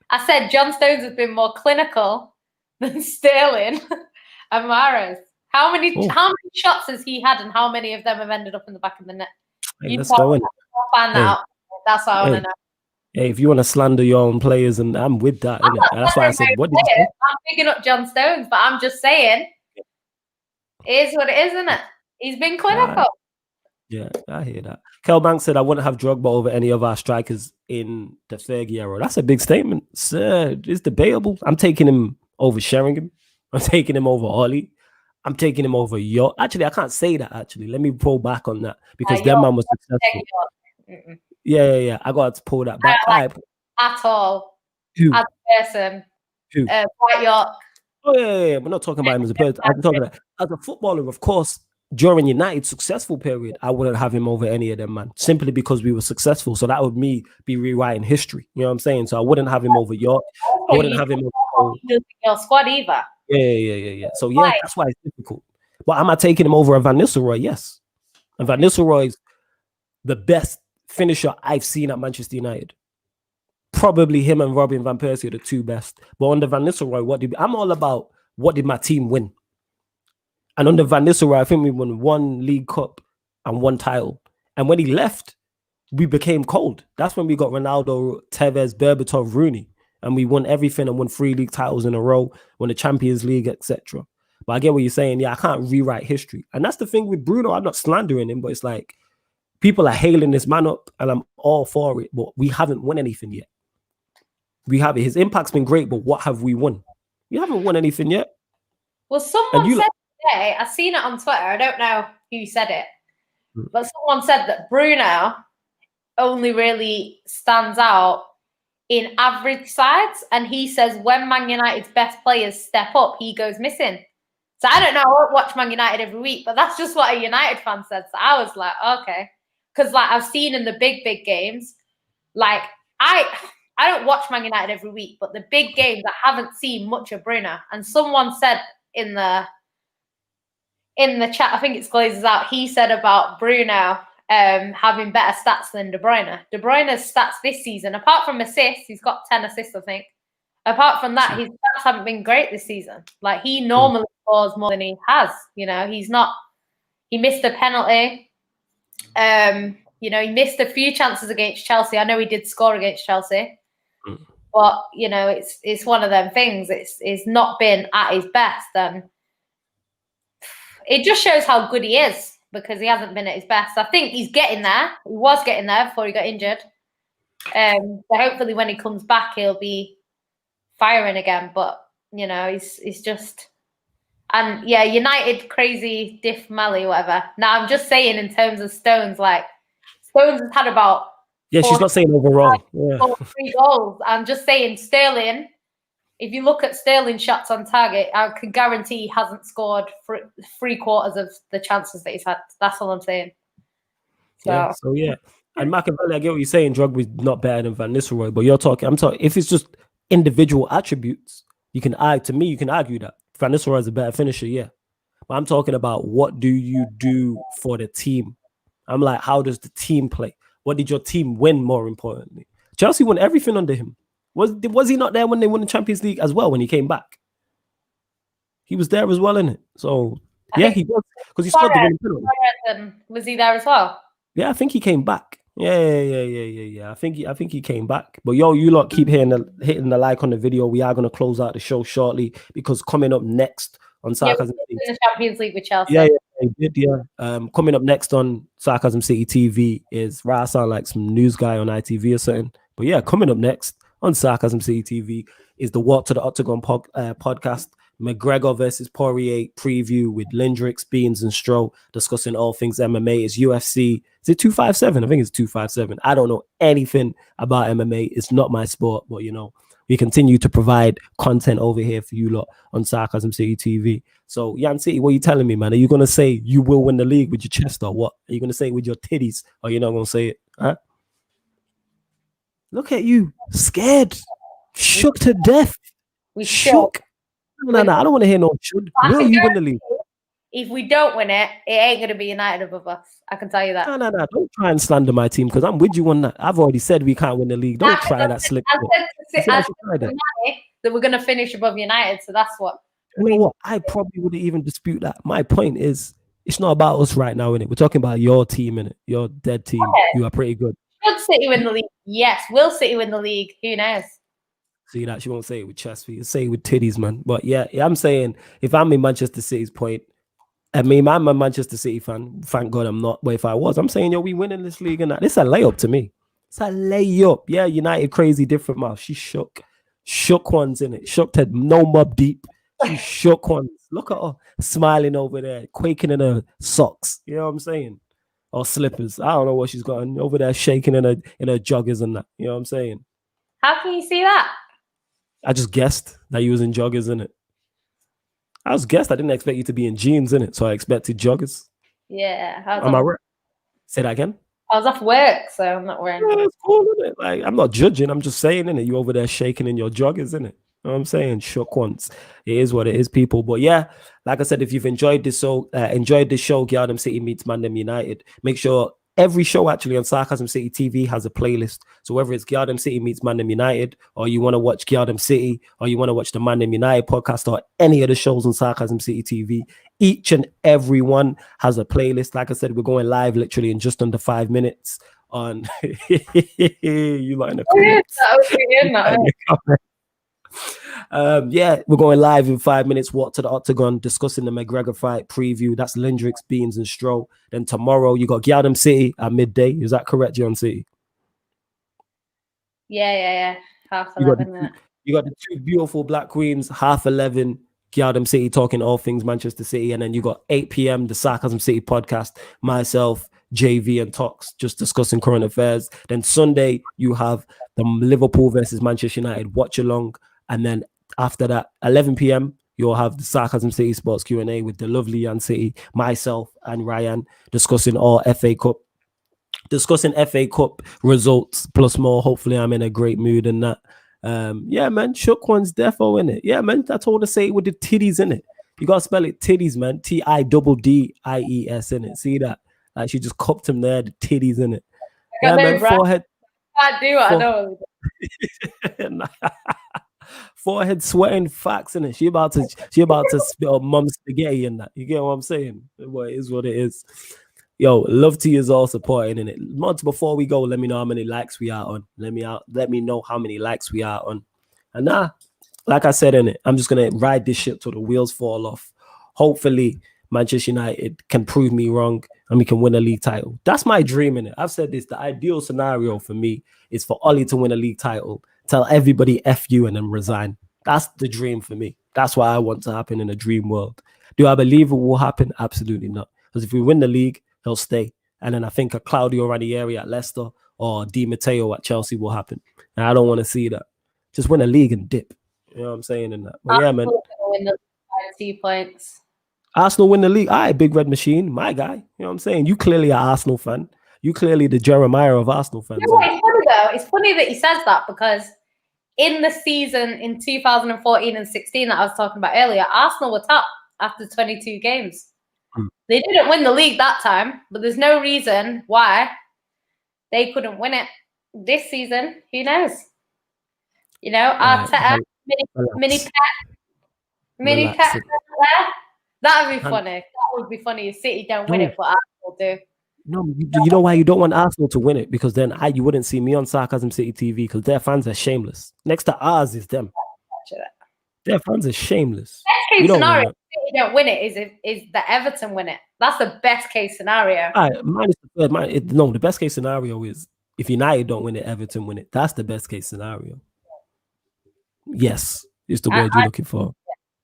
I said John Stones has been more clinical than Sterling and Mahrez. How many shots has he had, and how many of them have ended up in the back of the net? Hey, let's go in. Find that out. That's what I want to know. Hey, if you want to slander your own players, and I'm with that, innit? That's why I said, what did you say? I'm picking up John Stones, but I'm just saying, it is what it is, isn't it? He's been clinical. Yeah, I hear that. Kel Banks said, I wouldn't have Drogba over any of our strikers in the Fergie era. That's a big statement, sir. It's debatable. I'm taking him over Sheringham. I'm taking him over Ollie. I'm taking him over York. Actually, I can't say that, actually. Let me pull back on that, because that man was successful. Yeah. I got to pull that back. At all. Who? As a person. Who? White York. Oh, yeah. We're not talking about him as a person. I'm talking about as a footballer, of course. During United's successful period, I wouldn't have him over any of them, man, simply because we were successful. So that would be rewriting history. You know what I'm saying? So I wouldn't have him over York. I wouldn't have him over your squad either. Yeah. So yeah, that's why it's difficult. But am I taking him over a Van Nistelrooy? Yes. And Van Nistelrooy's the best finisher I've seen at Manchester United. Probably him and Robin van Persie are the two best. But under Van Nistelrooy, I'm all about what did my team win? And under Van Nistelrooy, I think we won 1 League Cup and 1 title. And when he left, we became cold. That's when we got Ronaldo, Tevez, Berbatov, Rooney. And we won everything and won 3 league titles in a row, won the Champions League, etc. But I get what you're saying. Yeah, I can't rewrite history. And that's the thing with Bruno. I'm not slandering him, but it's like people are hailing this man up and I'm all for it. But we haven't won anything yet. We have it. His impact's been great, but what have we won? We haven't won anything yet. Well, someone said today, I've seen it on Twitter. I don't know who said it, but someone said that Bruno only really stands out in average sides. And he says when Man United's best players step up, he goes missing. So I don't know. I won't watch Man United every week, but that's just what a United fan said. So I was like, okay. Because like I've seen in the big games, like I don't watch Man United every week, but the big games I haven't seen much of Bruno. And someone said in the chat, I think it's Glazes Out, he said about Bruno having better stats than De Bruyne. De Bruyne's stats this season, apart from assists, he's got 10 assists, I think. Apart from that, his stats haven't been great this season. Like he normally scores more than he has. You know, he missed a penalty. You know, he missed a few chances against Chelsea. I know he did score against Chelsea. But, you know, it's one of them things. It's not been at his best. And it just shows how good he is because he hasn't been at his best. I think he's getting there. He was getting there before he got injured. So hopefully when he comes back, he'll be firing again. But, you know, he's just... And, yeah, United crazy Diff Mally, whatever. Now, I'm just saying in terms of Stones, like, Stones has had about... Yeah, she's not saying overall. Yeah. 3 goals. I'm just saying Sterling, if you look at Sterling's shots on target, I can guarantee he hasn't scored 3/4 of the chances that he's had. That's all I'm saying. So yeah. And Machiavelli, I get what you're saying. Drogba's not better than Van Nistelrooy, but I'm talking, if it's just individual attributes, you can argue that. Van Nistelrooy is a better finisher, yeah. But I'm talking about what do you do for the team? I'm like, how does the team play? What did your team win, more importantly? Chelsea won everything under him. Was he not there when they won the Champions League as well when he came back? He was there as well, innit? So, yeah, he was. Because he scored the winning penalty. Was he there as well? Yeah, I think he came back. Yeah. I think he came back. But yo, you lot keep hitting the like on the video. We are going to close out the show shortly because coming up next on Sarcasm in the Champions League with Chelsea. Yeah, he did, yeah. Coming up next on Sarcasm City TV is I sound like some news guy on ITV or something. But yeah, coming up next on Sarcasm City TV is the Walk to the Octagon podcast. McGregor versus Poirier preview with Lindrix, Beans, and Stroh discussing all things MMA. It's UFC. Is it 257? I think it's 257. I don't know anything about MMA. It's not my sport, but you know, we continue to provide content over here for you lot on Sarcasm City TV. So, Yan City, what are you telling me, man? Are you going to say you will win the league with your chest or what? Are you going to say it with your titties or you're not going to say it? Huh? Look at you, scared, shook to death. We shook. No, I don't want to hear no should. Will you win the league? If we don't win it, it ain't going to be United above us. I can tell you that. No. Don't try and slander my team because I'm with you on that. I've already said we can't win the league. Don't try that slip. I said that we're going to finish above United, so that's what. You know what? I probably wouldn't even dispute that. My point is, it's not about us right now, innit? We're talking about your team, innit? Your dead team. Okay. You are pretty good. Should City win the league? Yes. Will City win the league? Who knows? See that she won't say it with chest feet, say it with titties, man. But yeah, I'm saying if I'm in Manchester City's point, I mean, I'm a Manchester City fan. Thank God I'm not. But if I was, I'm saying, yo, we winning this league and that. This is a layup to me. It's a layup. Yeah, United crazy, different mouth. She shook ones in it. Shook to no mob deep. She shook ones. Look at her smiling over there, quaking in her socks. You know what I'm saying? Or slippers. I don't know what she's got over there, shaking in her joggers and that. You know what I'm saying? How can you see that? I just guessed that you was in joggers, innit? I didn't expect you to be in jeans, innit? So I expected joggers. Yeah. Am I right? Say that again? I was off work, so I'm not wearing it. It's cool, innit? Like, I'm not judging. I'm just saying, innit? You over there shaking in your joggers, innit? You know what I'm saying? Shook once. It is what it is, people. But yeah, like I said, if you've enjoyed this show, GyalDem City meets ManDem United, make sure every show actually on Sarcasm City TV has a playlist. So whether it's GyalDem City meets ManDem United, or you want to watch GyalDem City, or you want to watch the ManDem United podcast, or any of the shows on Sarcasm City TV, each and every one has a playlist. Like I said, we're going live literally in just under 5 minutes on you like in the comments. Yeah, we're going live in 5 minutes. What to the Octagon, discussing the McGregor fight preview. That's Lindrix, Beans, and Stroh. Then tomorrow you got GyalDem City at midday. Is that correct, John City? Yeah. 11:30. You got the two beautiful black queens, 11:30. GyalDem City talking all things Manchester City, and then you got 8 p.m. the Sarcasm City podcast. Myself, JV, and Tox just discussing current affairs. Then Sunday you have the Liverpool versus Manchester United watch along, and then after that, 11 p.m. you'll have the Sarcasm City Sports Q&A with the lovely Jan City, myself, and Ryan discussing all FA Cup results plus more. Hopefully, I'm in a great mood and that. Yeah, man, shook one's defo in it. Yeah, man, I told her to say it with the titties in it. You gotta spell it titties, man. TIDDIES in it. See that? Like she just cupped him there, the titties in it. Yeah, man, forehead. I do. I know. Forehead sweating facts in it. She about to spit up mum's spaghetti in that. You get what I'm saying? Well, it is what it is. Yo, love to you is all supporting in it. Months before we go, let me know how many likes we are on. Let me know how many likes we are on. And like I said in it, I'm just gonna ride this shit till the wheels fall off. Hopefully, Manchester United can prove me wrong and we can win a league title. That's my dream in it. I've said this. The ideal scenario for me is for Ollie to win a league title, tell everybody F you and then resign. That's the dream for me. That's what I want to happen in a dream world. Do I believe it will happen? Absolutely not. Because if we win the league, he'll stay. And then I think a Claudio Ranieri at Leicester or Di Matteo at Chelsea will happen. And I don't want to see that. Just win a league and dip. You know what I'm saying in that? But yeah, man. Win the 2 points. Arsenal win the league. All right, Big Red Machine, my guy. You know what I'm saying? You clearly are Arsenal fan. You clearly the Jeremiah of Arsenal fans. You know, it's funny though. It's funny that he says that because in the season in 2014 and 16 that I was talking about earlier, Arsenal were top after 22 games. They didn't win the league that time, but there's no reason why they couldn't win it this season. Who knows? You know, Arteta, mini Pep there. That would be funny. That would be funny if City don't win it, but Arsenal do. No, you know why you don't want Arsenal to win it? Because then you wouldn't see me on Sarcasm City TV because their fans are shameless. Next to ours is them. Their fans are shameless. Best case scenario, if City don't win it, is the Everton win it. That's the best case scenario. All right, mine is the third. No, the best case scenario is if United don't win it, Everton win it. That's the best case scenario. Yes, is the word you're looking for.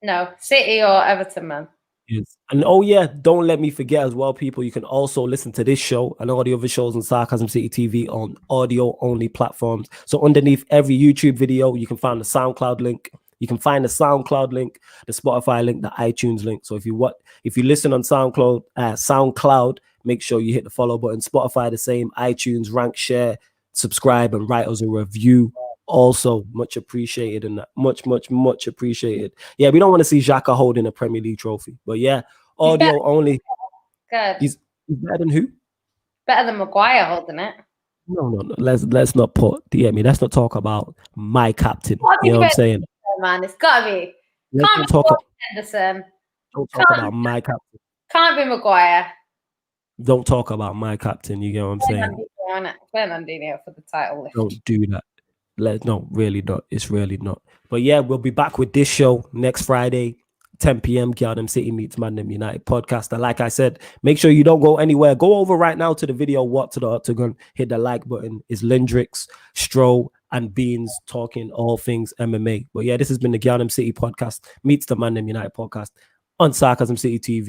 No, City or Everton, man. Yes. And oh yeah, don't let me forget as well, people. You can also listen to this show and all the other shows on Sarcasm City TV on audio only platforms. So underneath every YouTube video, you can find the SoundCloud link. You can find the SoundCloud link, the Spotify link, the iTunes link. So if you listen on SoundCloud, make sure you hit the follow button. Spotify the same. iTunes, rank, share, subscribe, and write us a review. Also, much appreciated and much appreciated. Yeah, we don't want to see Xhaka holding a Premier League trophy, but yeah, audio only. Good. He's better than who? Better than Maguire holding it. No. Let's not let's not talk about my captain. You know what I'm saying? Man, it's gotta be. Can't talk Henderson. Don't talk about my captain. Can't be Maguire. Don't talk about my captain. You get what I'm saying? Fernandinho for the title. Don't do that. No, really not. It's really not. But yeah, we'll be back with this show next Friday, 10 p.m. GyalDem City meets ManDem United podcast. And like I said, make sure you don't go anywhere. Go over right now to the video, What to the Octagon. Hit the like button. It's Lindrix, Stroh, and Beans talking all things MMA. But yeah, this has been the GyalDem City podcast meets the ManDem United podcast on Sarcasm City TV.